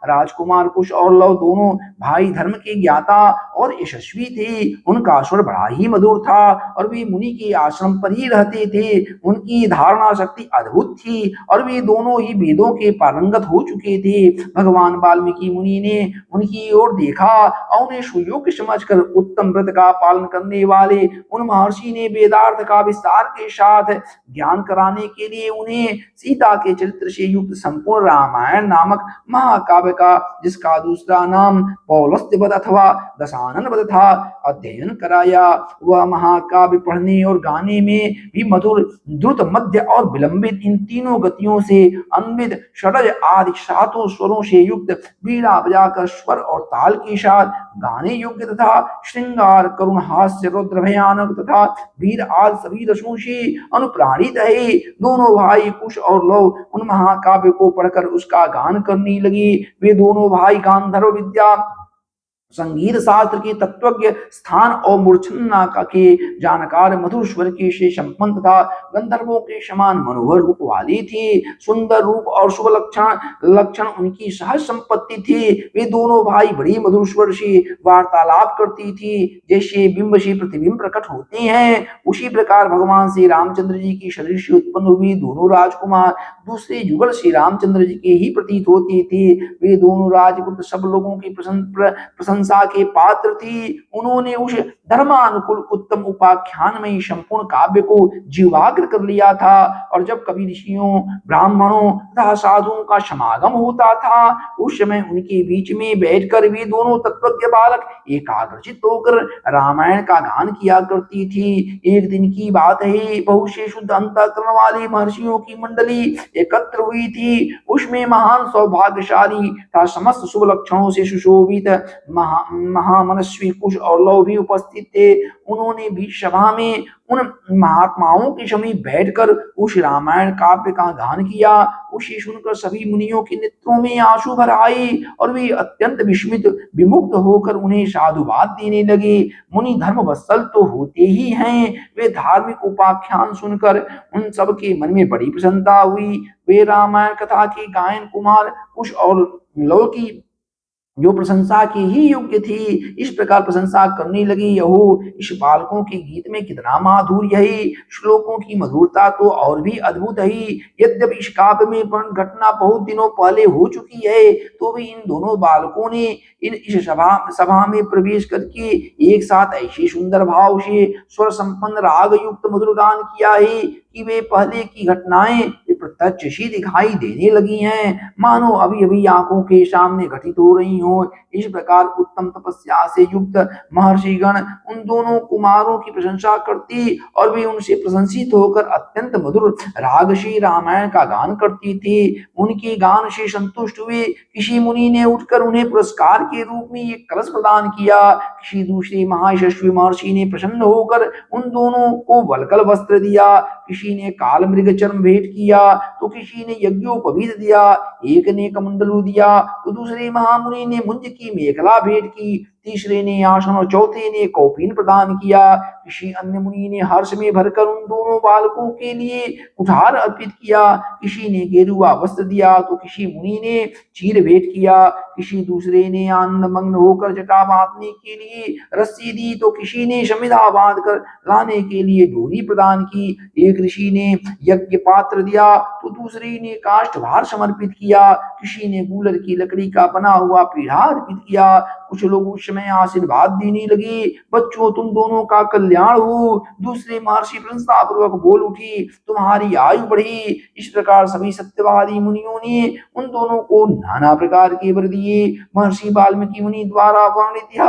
राजकुमार कुश और लव दोनों भाई धर्म के ज्ञाता और यशस्वी थे। उनका स्वर बड़ा ही मधुर था और वे मुनि के आश्रम पर ही रहते थे। उनकी धारणा शक्ति अद्भुत थी और वे दोनों ही वेदों के पारंगत हो चुके थे। भगवान वाल्मीकि मुनि ने उनकी ओर देखा और उन्हें सुयोग्य समझकर उत्तम व्रत का पालन करने वाले उन महर्षि ने वेदार्थ का विस्तार के साथ ज्ञान कराने के लिए उन्हें सीता के चरित्र से युक्त संपूर्ण रामायण नामक महाकाव्य का, जिसका दूसरा नाम पौलस्त्य वध अथवा दशानन वध था, अध्ययन कराया। वह महाकाव्य पढ़ने और गाने में भी मधुर, द्रुत, मध्य और विलंबित इन तीनों गतियों से अन्वित, षडज आदि 7 स्वरों से युक्त, बीड़ा बजाकर स्वर और ताल के साथ गाने योग्य तथा श्रृंगार, करुण, हास्य, रौद्र, भयानक तथा वीर आदि सभी रसों से अनुप्राणित है। दोनों भाई कुश और लव उन महाकाव्य को पढ़कर उसका गान करने लगे। वे दोनों भाई गांधर्व विद्या, संगीत शास्त्र के तत्वज्ञ, स्थान और मूर्छना के जानकार, मधुर स्वर के से संपन्न तथा गंधर्वों के समान मनोहर रूप वाली थी। सुंदर रूप और शुभ लक्षण उनकी सहज संपत्ति थी। वे दोनों भाई बड़ी मधुर स्वर से वार्तालाप करती थी। जैसे बिंब से प्रतिबिंब प्रकट होते हैं, उसी प्रकार भगवान श्री रामचंद्र जी की शरीर से उत्पन्न हुई दोनों राजकुमार दूसरे युगल श्री रामचंद्र जी के ही प्रतीत होते थे। वे दोनों राजपुत्र सब लोगों की प्रशंसा के पात्र थी। उन्होंने उस धर्मानुकूल उत्तम उपाख्यान में संपूर्ण काव्य को जीवाग्र कर लिया था। और जब कभी ऋषियों, ब्राह्मणों तथा साधुओं का समागम होता था, उस समय उनके बीच में बैठकर वे दोनों तत्वज्ञ बालक एकाग्रचित होकर रामायण का गान किया करती थी। एक दिन की बात है, बहुत से शुद्ध अंतःकरण वाली महर्षियों की मंडली एकत्र हुई थी। उसमें महान सौभाग्यशाली तथा समस्त शुभ लक्षणों से सुशोभित महामनस्वी कुश और लव भी उपस्थित थे। उन्होंने भी सभा में उन महात्माओं के समीप बैठकर उस रामायण काव्य का गान किया। उसे सुनकर सभी मुनियों के नेत्रों में आंसू भर आए और वे अत्यंत विस्मित, विमुग्ध होकर उन्हें साधुवाद देने लगे। मुनि धर्म वत्सल तो होते ही हैं। वे धार्मिक उपाख्यान सुनकर उन सब के मन में बड़ी प्रसन्नता हुई। वे रामायण कथा के गायन कुमार कुश और लव की जो प्रशंसा की ही योग्य थी, इस प्रकार प्रशंसा करने लगी। यहो, इस बालकों के गीत में कितना माधुर्य है, श्लोकों की मधुरता तो और भी अद्भुत है। यद्यपि इस काव्य में वर्ण घटना बहुत दिनों पहले हो चुकी है, तो भी इन दोनों बालकों ने इस सभा में प्रवेश करके एक साथ ऐसे सुंदर भाव से स्वर संपन्न राग युक्त मधुर गान किया है कि वे पहले की घटनाएं प्रत्यक्ष ही दिखाई देने लगी हैं, मानो अभी अभी आंखों के सामने घटित हो रही हो। इस प्रकार उत्तम तपस्या से युक्त महर्षिगण उन दोनों कुमारों की प्रशंसा करती और वे उनसे प्रशंसित होकर अत्यंत मधुर राग से रामायण का गान करती थी। उनके गान से संतुष्ट हुए किसी मुनि ने उठकर उन्हें पुरस्कार के रूप में एक कलश प्रदान किया। किसी दूसरे महायशस्वी महर्षि ने प्रसन्न होकर उन दोनों को वल्कल वस्त्र दिया। किसी ने काल मृग चर्म भेंट किया तो किसी ने यज्ञोपवीत दिया। एक ने कमंडलू दिया तो दूसरे महामुनि ने मुंज की मेखला भेंट की। तीसरे ने आसन और चौथे ने कौपीन प्रदान किया। किसी अन्य मुनि ने हर्ष में भरकर उन दोनों बालकों के लिए कुठार अर्पित किया। किसी ने गेरुआ वस्त्र दिया तो किसी मुनि ने चीर भेंट किया। किसी दूसरे ने आनंद मग्न होकर जटा बांधने के लिए रस्सी दी तो किसी ने शमिधा बांध कर लाने के लिए डोरी प्रदान की। एक ऋषि ने यज्ञ पात्र दिया तो दूसरे ने काष्ठ भार समर्पित किया। किसी ने गूलर की लकड़ी का बना हुआ पीढ़ा अर्पित किया। कुछ लोग उस समय आशीर्वाद देने लगे, बच्चों तुम दोनों का कल्याण हो। दूसरे महर्षि प्रशंसा पूर्वक बोल उठी, तुम्हारी आयु बढ़ी। इस प्रकार सभी सत्यवादी मुनियों ने उन दोनों को नाना प्रकार के वर दिए। महर्षि वाल्मीकि मुनि द्वारा वर्णित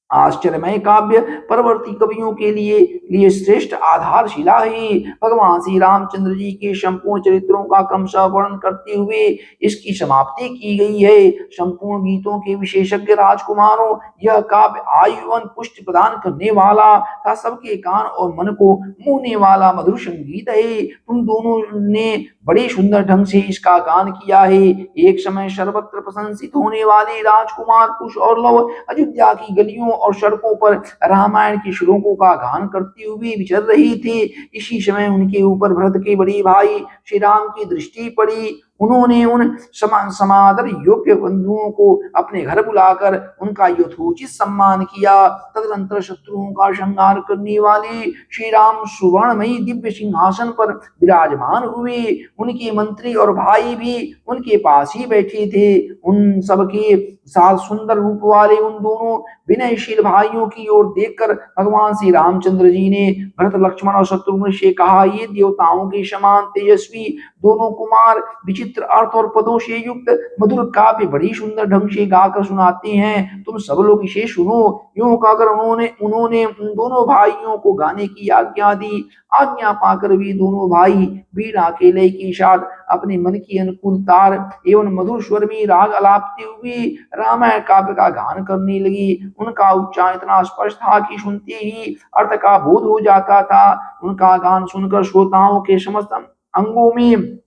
आश्चर्यमय काव्य परवर्ती कवियों के लिए श्रेष्ठ आधारशिला है। भगवान श्री रामचंद्र जी के संपूर्ण चरित्रों का क्रमशः वर्णन करते हुए इसकी समाप्ति की गई है। संपूर्ण गीतों के विशेषज्ञ राजकुमारों, यह काव्य आयु एवं पुष्टि प्रदान करने वाला तथा सबके कान और मन को मोहने वाला मधुर संगीत है। तुम दोनों ने बड़े सुंदर ढंग से इसका गान किया है। एक समय सर्वत्र प्रशंसित होने वाले राजकुमार कुश और लव अयोध्या की गलियों और सड़कों पर रामायण के श्लोकों का गान करते हुए विचर रहे थे। इसी समय उनके ऊपर भरत के बड़े भाई श्री राम की दृष्टि पड़ी। उन्होंने उन समादर योग्य बंधुओं को अपने घर बुलाकर उनका यथोचित सम्मान किया। तदनंतर शत्रुओं का संहार करने वाले श्री राम सुवर्णमयी दिव्य सिंहासन पर विराजमान हुए। उनके मंत्री और भाई भी उनके पास ही बैठे थे। उन सबके साथ सुंदर रूप वाले उन दोनों विनयशील भाइयों की ओर देखकर भगवान श्री रामचंद्र जी ने भरत लक्ष्मण और शत्रुघ्न से कहा, ये देवताओं के समान तेजस्वी दोनों कुमार विचित्र अर्थ और पदों से युक्त मधुर काव्य बड़ी सुंदर ढंग से गाकर सुनाते हैं। तुम सब लोग इसे सुनो। यूं कहकर उन्होंने उन्होंने उन दोनों भाइयों को गाने की आज्ञा दी। आज्ञा पाकर भी दोनों भाई वीणा के लय के साथ अपने मन की अनुकूल तार एवं मधुर स्वर में राग अलापते हुए रामायण काव्य का गान करने लगी। उनका उच्चारण इतना स्पष्ट था कि सुनते ही अर्थ का बोध हो जाता था। उनका गान सुनकर श्रोताओं के समस्त अंगों में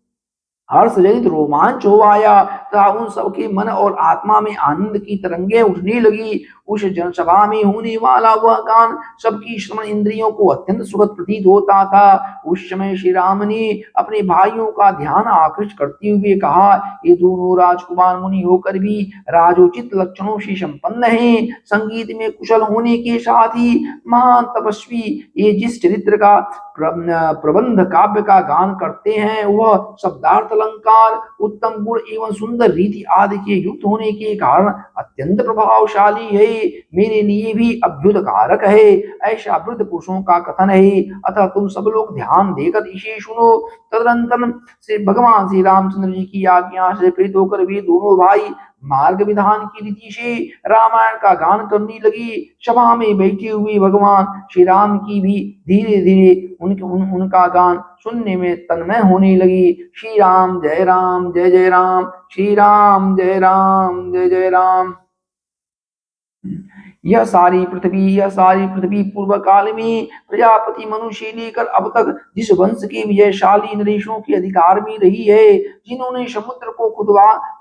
हर्ष जनित रोमांच हो आया तथा उन सबके मन और आत्मा में आनंद की तरंगे उठने लगी। उस जनसभा में होने वाला वह गान सबकी श्रवण इंद्रियों को अत्यंत सुखद प्रतीत होता था। उस समय श्री राम ने अपने भाइयों का ध्यान आकृष्ट करते हुए कहा, ये दोनों राजकुमार मुनि होकर भी राजोचित लक्षणों से संपन्न हैं। संगीत में कुशल होने के साथ ही महान तपस्वी, ये जिस चरित्र का प्रबंध काव्य का गान करते हैं वह शब्दार्थ अलंकार उत्तम गुण एवं सुंदर रीति आदि के युक्त होने के कारण अत्यंत प्रभावशाली है, मेरे लिए भी अभ्युत कारक है, ऐसा वृद्ध पुरुषों का कथन है। अतः तुम सब लोग ध्यान देकर इसे सुनो। तदनंतर से भगवान श्री रामचंद्र जी की आज्ञा से प्रेरित होकर वे दोनों भाई मार्ग विधान की रीति से रामायण का गान करने लगी। सभा में बैठे हुए भगवान श्री राम की भी धीरे धीरे उनका गान सुनने में तन्मय होने लगी। श्री राम जय राम जय जय राम, श्री राम जय राम जय जय राम। यह सारी पृथ्वी पूर्व काल में प्रजापति मनु से लेकर अब तक जिस वंश के विजयशाली नरेशों के अधिकार में रही है, जिन्होंने समुद्र को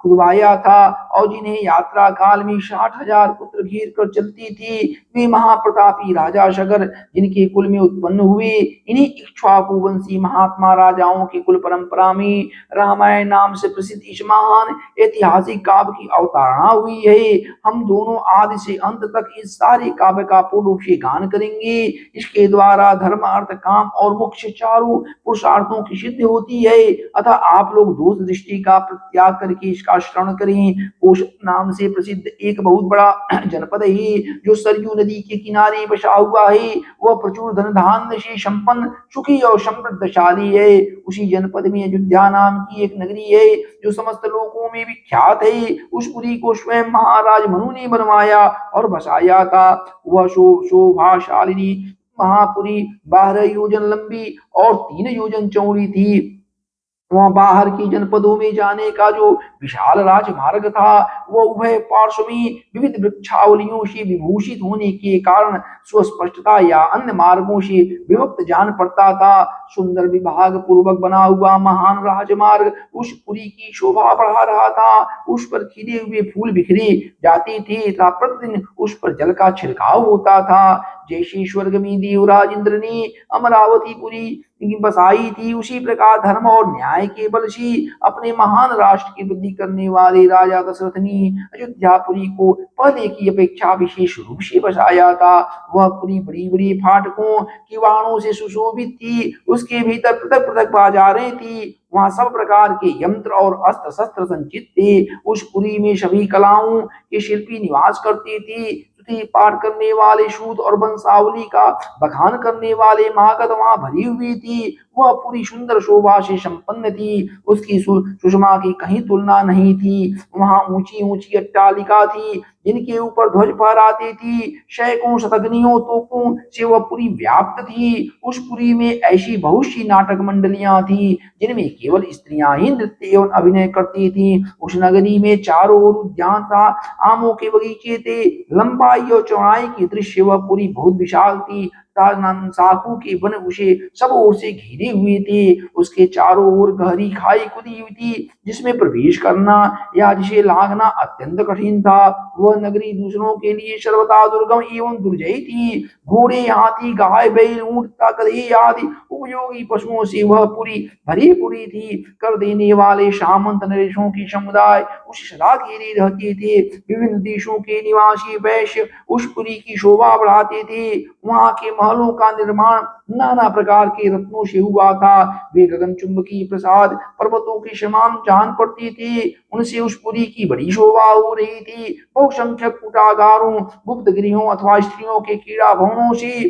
खुदवाया था और जिन्हें यात्रा काल में 60,000 पुत्र घेर कर चलती थी, वे महाप्रतापी राजा सगर जिनके कुल में उत्पन्न हुए। इन्हीं इक्ष्वाकु वंशी महात्मा राजाओं की कुल परंपरा में रामायण नाम से प्रसिद्ध इस महान ऐतिहासिक काव्य की अवतारणा हुई है। हम दोनों आदि से अंत तक इस सारे काव्य का पूर्ण रूप से गान करेंगे। इसके द्वारा धर्म अर्थ काम और मोक्ष चारों पुरुषार्थों की सिद्धि होती है। अतः आप लोग दोष दृष्टि का त्याग करके इसका श्रवण करें। कोश नाम से प्रसिद्ध एक बहुत बड़ा जनपद है जो सरयू नदी के किनारे बसा हुआ है। वह प्रचुर धन धान्य से संपन्न सुखी और समृद्धशाली है। उसी जनपद में अयोध्या नाम की एक नगरी है जो समस्त लोगों में विख्यात है। उस पुरी को स्वयं महाराज मनु ने बनवाया और बसाया था। वह शोभाशालिनी महापुरी 12 योजन लंबी और 3 योजन चौड़ी थी। वहां बाहर की जनपदों में जाने का जो विशाल राजमार्ग था वह उभय पार्श्व में विविध वृक्षावलियों से विभूषित होने के कारण सुस्पष्टता या अन्य मार्गों से विभक्त जान पड़ता था। सुंदर विभाग पूर्वक बना हुआ महान राजमार्ग उस पुरी की शोभा बढ़ा रहा था। उस पर खिले हुए फूल बिखरे जाते थे तथा प्रतिदिन उस पर जल का छिड़काव होता था। जैसे स्वर्ग में देवराज इंद्र ने अमरावती पुरी बसाई थी, उसी प्रकार धर्म और न्याय के बल से अपने महान राष्ट्र की वृद्धि करने वाले राजा दशरथ ने अयोध्यापुरी को पहले की अपेक्षा विशेष रूप से बसाया था। वह पुरी बड़ी बड़ी फाटकों किवाड़ों से सुशोभित थी। उसके भीतर पृथक पृथक बाजारें थी। वहां सब प्रकार के यंत्र और अस्त्र शस्त्र संचित थे। उस पुरी में सभी कलाओं के शिल्पी निवास करते थे। पाठ करने वाले शूद और वंशावली का बखान करने वाले महागत वहां भरी हुई थी। वह पूरी सुंदर शोभा से संपन्न थी। उसकी सुषमा की कहीं तुलना नहीं थी। वहां ऊंची ऊंची अट्टालिका थी जिनके ऊपर ध्वज फहराती थी। सैकड़ों शतघ्नियों तोपों से वह पुरी व्याप्त थी। उस पुरी में ऐसी बहुत सी नाटक मंडलियां थी जिनमें केवल स्त्रियां ही नृत्य एवं अभिनय करती थी। उस नगरी में चारों ओर उद्यान था, आमों के बगीचे थे। लंबाई और चौड़ाई की दृश्य वह पूरी बहुत विशाल थी। साखू के वन उसे सब ओर से घिरे हुए थे। उसके चारों ओर गहरी खाई खुदी हुई थी जिसमें प्रवेश करना या जिसे लांघना अत्यंत कठिन था। वह नगरी दूसरों के लिए सर्वथा दुर्गम एवं दुर्जयी थी। घोड़े, हाथी, गाय, बैल, ऊंट तथा गधे आदि उपयोगी पशुओं से वह पूरी भरी पूरी थी। कर देने वाले सामंत नरेशों की समुदाय उस सदा घेरे रहते थे। विभिन्न देशों के निवासी वैश्य उस पुरी की शोभा बढ़ाते थे। वहां के महलों का निर्माण नाना प्रकार के रत्नों से हुआ था। वे गगनचुंबकी प्रसाद पर्वतों के समान जान पड़ती थी। उनसे उस पुरी की बड़ी शोभा हो रही थी। बहुसंख्यक कुटागारों, गुप्त गृहों अथवा स्त्रियों के क्रीड़ा भवनों से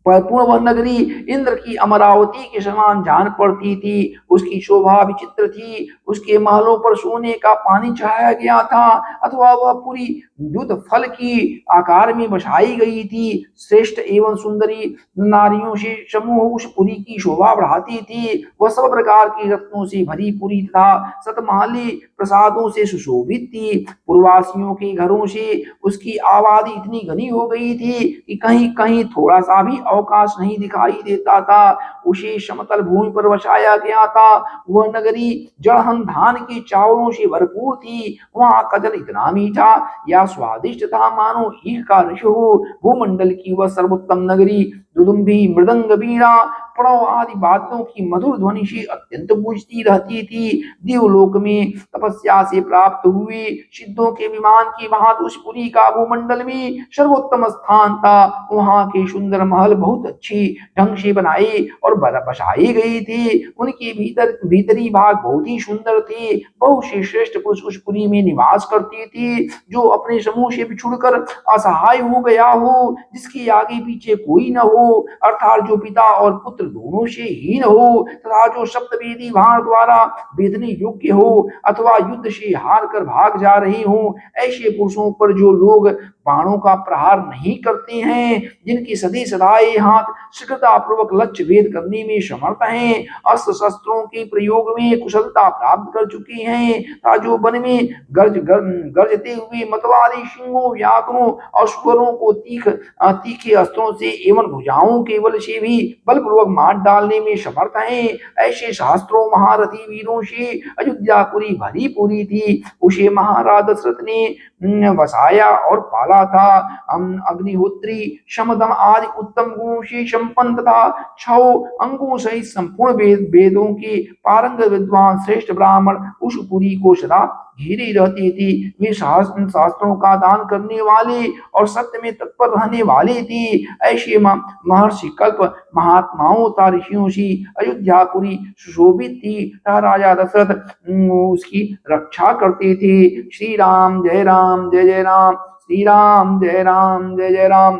परिपूर्ण वह नगरी इंद्र की अमरावती के समान जान पड़ती थी। उसकी शोभा विचित्र थी। उसके महलों पर सोने का पानी चढ़ाया गया था अथवा वह पूरी युद्ध फल की आकार में बसाई गई थी। श्रेष्ठ एवं सुंदरी नारियों से समूह उस पुरी की शोभा बढ़ाती थी। वह सब प्रकार के रत्नों से भरी पूरी था, सतमहली प्रसादों से सुशोभित थी। पूर्ववासियों के घरों से उसकी आबादी इतनी घनी हो गई थी कि कहीं कहीं थोड़ा सा भी अवकाश नहीं दिखाई देता था। उसे समतल भूमि पर बसाया गया था। वह नगरी जड़हन धान के चावलों से भरपूर थी। वहां का जल इतना मीठा या स्वादिष्ट था मानो ईख का रस हो। भूमंडल की वह सर्वोत्तम नगरी दुदुम्भी, मृदंग, वीणा, प्रणव आदि वाद्यों की मधुर ध्वनि से अत्यंत गूंजती रहती थी। देवलोक में तपस्या से प्राप्त हुए सिद्धों के विमान की भांति उस पुरी का भूमंडल में सर्वोत्तम स्थान था। वहां के सुंदर महल बहुत अच्छी ढंग से बनाए और बसाए गए थे। उनके भीतरी भाग बहुत ही सुंदर थे। बहुत से श्रेष्ठ पुरुष उस पुरी में निवास करते थे। जो अपने समूह से बिछुड़कर असहाय हो गया हो, जिसके आगे पीछे कोई न हो, अर्थात जो पिता और पुत्र दोनों से हीन हो तथा जो सप्तवेदी भाण द्वारा वेदने योग्य हो अथवा युद्ध से हार कर भाग जा रहे हो, ऐसे पुरुषों पर जो लोग बाणों का प्रहार नहीं करते हैं, जिनकी सदी सदाए हाथ शीघ्रतापूर्वक लक्ष्य भेद करने में समर्थ हैं, अस्त्र शस्त्रों के प्रयोग में कुशलता प्राप्त कर चुके हैं तथा जो वन में गरजते हुए मतवाली सिंहों, व्याघ्रों और सुअरों को तीखे अस्त्रों से एवं भुजाओं के बल से भी बलपूर्वक मार डालने में समर्थ हैं, ऐसे शास्त्रों महारथी वीरों से अयोध्यापुरी भरी पूरी थी। उसे महाराज दशरथ ने बसाया और पाला था। अग्निहोत्री, शमदम आदि उत्तम गुणों से संपन्न तथा 6 अंगों सहित संपूर्ण वेदों के पारंगत विद्वान श्रेष्ठ ब्राह्मण उस पुरी को सदा घेरे रहते थे। वे शास्त्रों का दान करने वाले और सत्य में तत्पर रहने वाले थे। ऐसे महर्षि कल्प महात्माओं तथा ऋषियों से अयोध्यापुरी सुशोभित थी तथा राजा दशरथ उसकी रक्षा करते थे। श्री राम जय राम जय जय राम, श्री राम जय राम जय जय राम।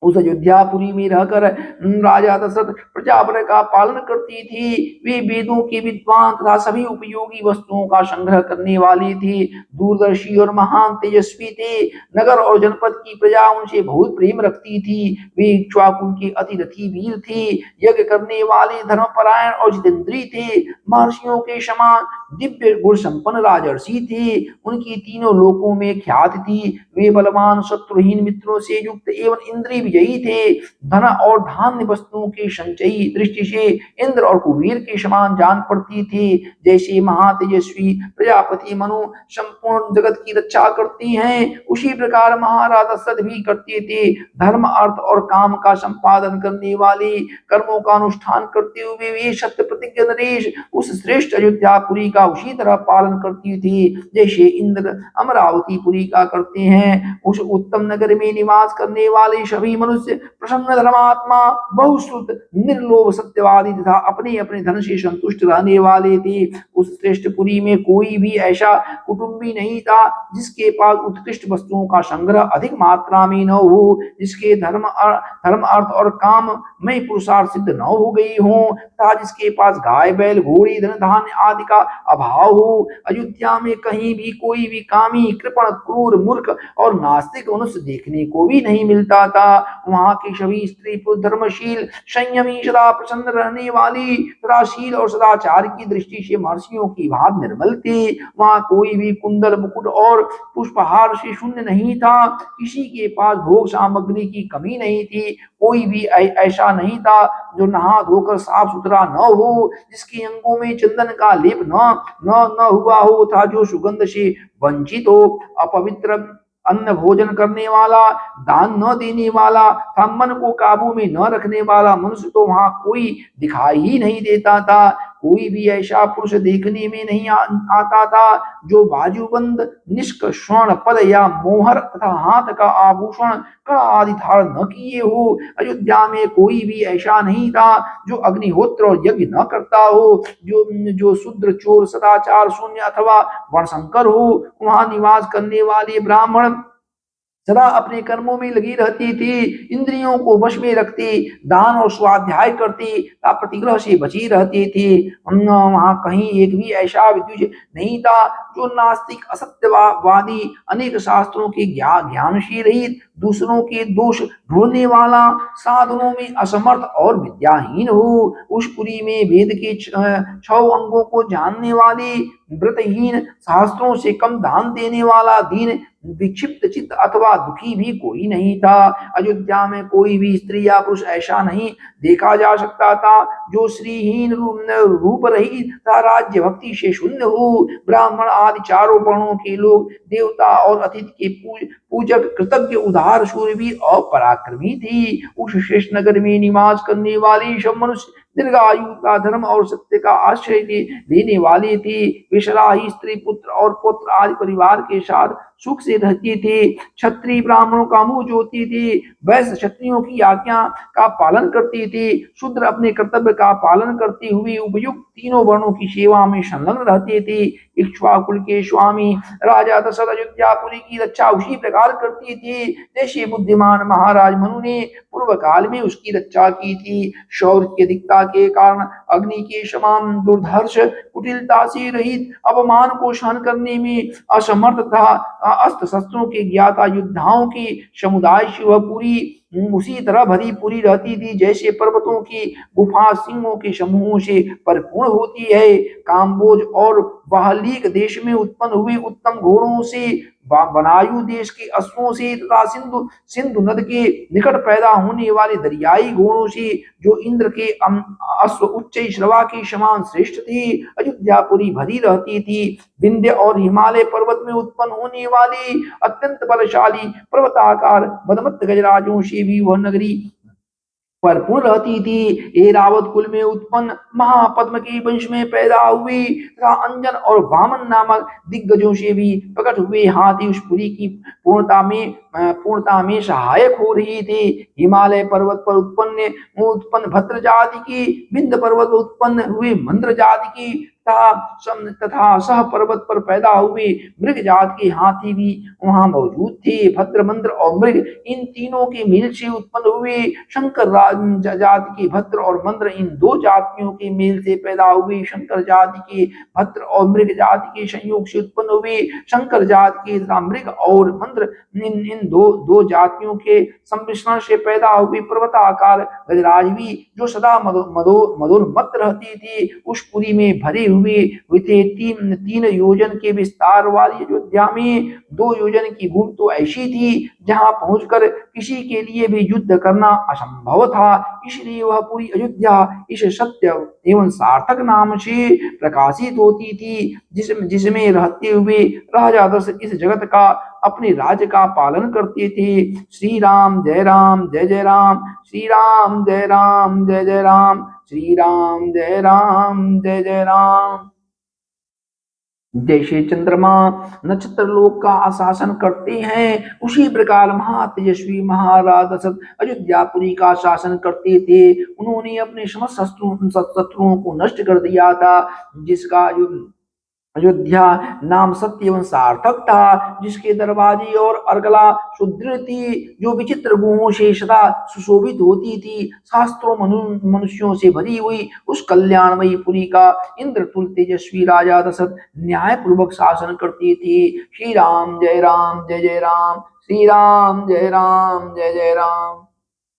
उस अयोध्यापुरी में रहकर राजा दशरथ प्रजावर का पालन करती थी। वे वेदों के विद्वान तथा सभी उपयोगी वस्तुओं का संग्रह करने वाले थे। दूरदर्शी और महान तेजस्वी थे। नगर और जनपद की प्रजा उनसे बहुत प्रेम रखती थी। वे इक्ष्वाकुल के अतिरथी वीर थे। यज्ञ करने वाले धर्मपरायण और जितेंद्री थे। महर्षियों के समान दिव्य गुण संपन्न राजर्षि थे। उनकी तीनों लोकों में ख्याति थी। वे बलवान शत्रुहीन मित्रों से युक्त एवं इंद्रिय विजयी थे। धन और धान्य वस्तुओं के संचयी दृष्टि से इंद्र और कुबेर के समान जान पड़ती थे। जैसे महातेजस्वी प्रजापति मनु संपूर्ण जगत की रक्षा करते हैं, उसी प्रकार महाराज दशरथ भी करते थे। धर्म, अर्थ और काम का संपादन करने वाले, कर्मों का अनुष्ठान करते हुए वे सत्य प्रतिज्ञ नरेश उस श्रेष्ठ अयोध्यापुरी का उसी तरह पालन करती थी जैसे इंद्र अमरावतीपुरी का करते हैं। उस उत्तम नगर में निवास करने वाले सभी मनुष्य प्रसन्न धर्मात्मा, बहुश्रुत, निर्लोभ, सत्यवादी तथा अपने अपने धन से संतुष्ट रहने वाले थे। उस श्रेष्ठपुरी में कोई भी ऐसा कुटुंबी नहीं था जिसके पास उत्कृष्ट वस्तुओं का संग्रह अधिक मात्रा में न हो, जिसके धर्म अर्थ और काम में पुरुषार्थ सिद्ध न हो गई हो, तथा जिसके पास गाय बैल घोड़ी धन धान्य आदि का अभाव हो। अयोध्या में कहीं भी कोई भी कामी, कृपण, क्रूर, मूर्ख और नास्तिक मनुष्य देखने को भी नहीं मिलता था। वहां की सभी स्त्री पुरुष धर्मशील, संयमी, सदा प्रसन्न रहने वाली तथा शील और सदाचार की दृष्टि से महर्षियों की भांति निर्मल थी। वहां कोई भी कुंडल, मुकुट और पुष्पहार से शून्य नहीं था। किसी के पास भोग सामग्री की कमी नहीं थी। कोई भी ऐसा नहीं था जो नहा धोकर साफ सुथरा न हो, जिसके अंगों में चंदन का लेप न न न हुआ हो, था जो सुगंध से वंचित हो, अपवित्र अन्न भोजन करने वाला, दान न देने वाला था, मन को काबू में न रखने वाला मनुष्य तो वहां कोई दिखाई ही नहीं देता था। कोई भी ऐसा पुरुष देखने में नहीं आता था जो बाजूबंद, निष्क, स्वर्ण पद या मोहर तथा हाथ का आभूषण, कड़ा आदि धारण न किए हो। अयोध्या में कोई भी ऐसा नहीं था जो अग्निहोत्र और यज्ञ न करता हो, जो शूद्र, चोर, सदाचार शून्य अथवा वर्णशंकर हो। वहां निवास करने वाले ब्राह्मण सदा अपने कर्मों में लगी रहती थी, इंद्रियों को वश में रखती, दान और स्वाध्याय करती, प्रतिग्रह से बची रहती थी। वहां कहीं एक भी ऐसा विद्युष नहीं था जो नास्तिक, असत्यवादी, अनेक शास्त्रों के ज्ञान से रहित, दूसरों के दोष ढूंढने वाला, साधनों में असमर्थ और विद्याहीन हो। उस पुरी में वेद के 6 अंगों को जानने वाली, व्रतहीन, शास्त्रों से कम दान देने वाला, दीन, विक्षिप्त चित्त अथवा दुखी भी कोई नहीं था। अयोध्या में कोई भी स्त्री या पुरुष ऐसा नहीं देखा जा सकता था जो श्रीहीन, रूप रहित तथा राज्य भक्ति से शून्य हो। ब्राह्मण आदि चारों वर्णों के लोग, देवता और अतिथि के पूजक, कृतज्ञ, उदार, शूरवीर और पराक्रमी थी। उस श्रेष्ठ नगर में निवास करने वाली सब मनुष्य दीर्घायु का, धर्म और सत्य का आश्रय लेने वाले थे। वे सदा ही स्त्री, पुत्र और पुत्र आदि परिवार के साथ सुख से रहते थे। क्षत्रिय ब्राह्मणों का मुंह जोती थी, वैश्य क्षत्रियों की आज्ञा का पालन करते थे, शूद्र अपने कर्तव्य का पालन करते हुए उपयुक्त तीनों वर्णों की सेवा में संलग्न रहते थे। इक्ष्वाकुल के स्वामी राजा दशरथ अयोध्यापुरी की रक्षा उसी प्रकार करती थी जैसे बुद्धिमान महाराज मनु ने पूर्व काल में उसकी रक्षा की थी। शौर्य की अधिकता के कारण अग्नि के समान दुर्धर्ष, कुटिलता से रहित, अपमान को सहन करने में असमर्थ था, अस्त्र शस्त्रों के ज्ञाता योद्धाओं के समुदाय से वह पूरी उसी तरह भरी पूरी रहती थी जैसे पर्वतों की गुफा सिंहों के समूहों से परिपूर्ण होती है। काम्बोज और वाहलीक देश में उत्पन्न हुए उत्तम घोड़ों से, बनायु देश के अश्वों से तथा सिंधु नद के निकट पैदा होने वाले दरियाई घोड़ों से, जो इंद्र के अश्व उच्च श्रवा के समान श्रेष्ठ थे, अयोध्यापुरी भरी रहती थी। विंध्य और हिमालय पर्वत में उत्पन्न होने वाली अत्यंत बलशाली पर्वताकार मदमत्त गजराजों से भी वह नगरी परिपूर्ण रहती थी। एरावत कुल में उत्पन्न महापद्म के वंश में पैदा हुई तथा अंजन और वामन नामक दिग्गजों से भी प्रकट हुए हाथी उस पुरी की पूर्णता में सहायक हो रही थी। हिमालय पर्वत पर उत्पन्न भद्र जाति की, विंध्य पर्वत पर उत्पन्न हुए मंद्र जाति की तथा सह पर्वत पर पैदा हुए मृग जात के हाथी भी वहां मौजूद थे। भद्र, मंद्र और मृग, इन तीनों के मेल से उत्पन्न हुए शंकर जाति के भद्र और मंद्र, इन दो जातियों के मेल से पैदा हुए शंकर जाति के भद्र और मृग जाति के संयोग से उत्पन्न हुए शंकर जाति के तथा मृग और मंद्र, इन दो जातियों के सम्मिश्रण से पैदा हुए पर्वताकार गजराज भी, जो सदा मधुरमत रहती थी, उस पुरी में भरे हुए थे। तीन योजन के विस्तार वाली अयोध्या में 2 योजन की भूमि तो ऐसी थी जहां पहुंचकर किसी के लिए भी युद्ध करना असंभव था। इसलिए वह पूरी अयोध्या इस सत्य एवं सार्थक नाम से प्रकाशित होती थी, जिसमें रहते हुए राजा दशरथ इस जगत का, अपने राज्य का पालन करते थे। श्री राम जय राम जय जय राम, श्री राम जय राम जय जय राम, श्री राम जय राम जय जय राम। जैसे चंद्रमा नक्षत्र लोक का शासन करते हैं, उसी प्रकार महातेजस्वी महाराज दशरथ अयोध्यापुरी का शासन करते थे। उन्होंने अपने समस्त शत्रुओं को नष्ट कर दिया था, जिसका जो अयोध्या नाम सत्य एवं सार्थक था, जिसके दरवाजे और अर्गला सुदृढ़ थी, जो विचित्र गुणों से सदा सुशोभित होती थी, शास्त्रों मनुष्यों से भरी हुई उस कल्याणमयी पुरी का इंद्रतुल तेजस्वी राजा दशरथ न्याय पूर्वक शासन करते थे। श्री राम जय राम जय जय राम, श्री राम जय राम जय जय राम।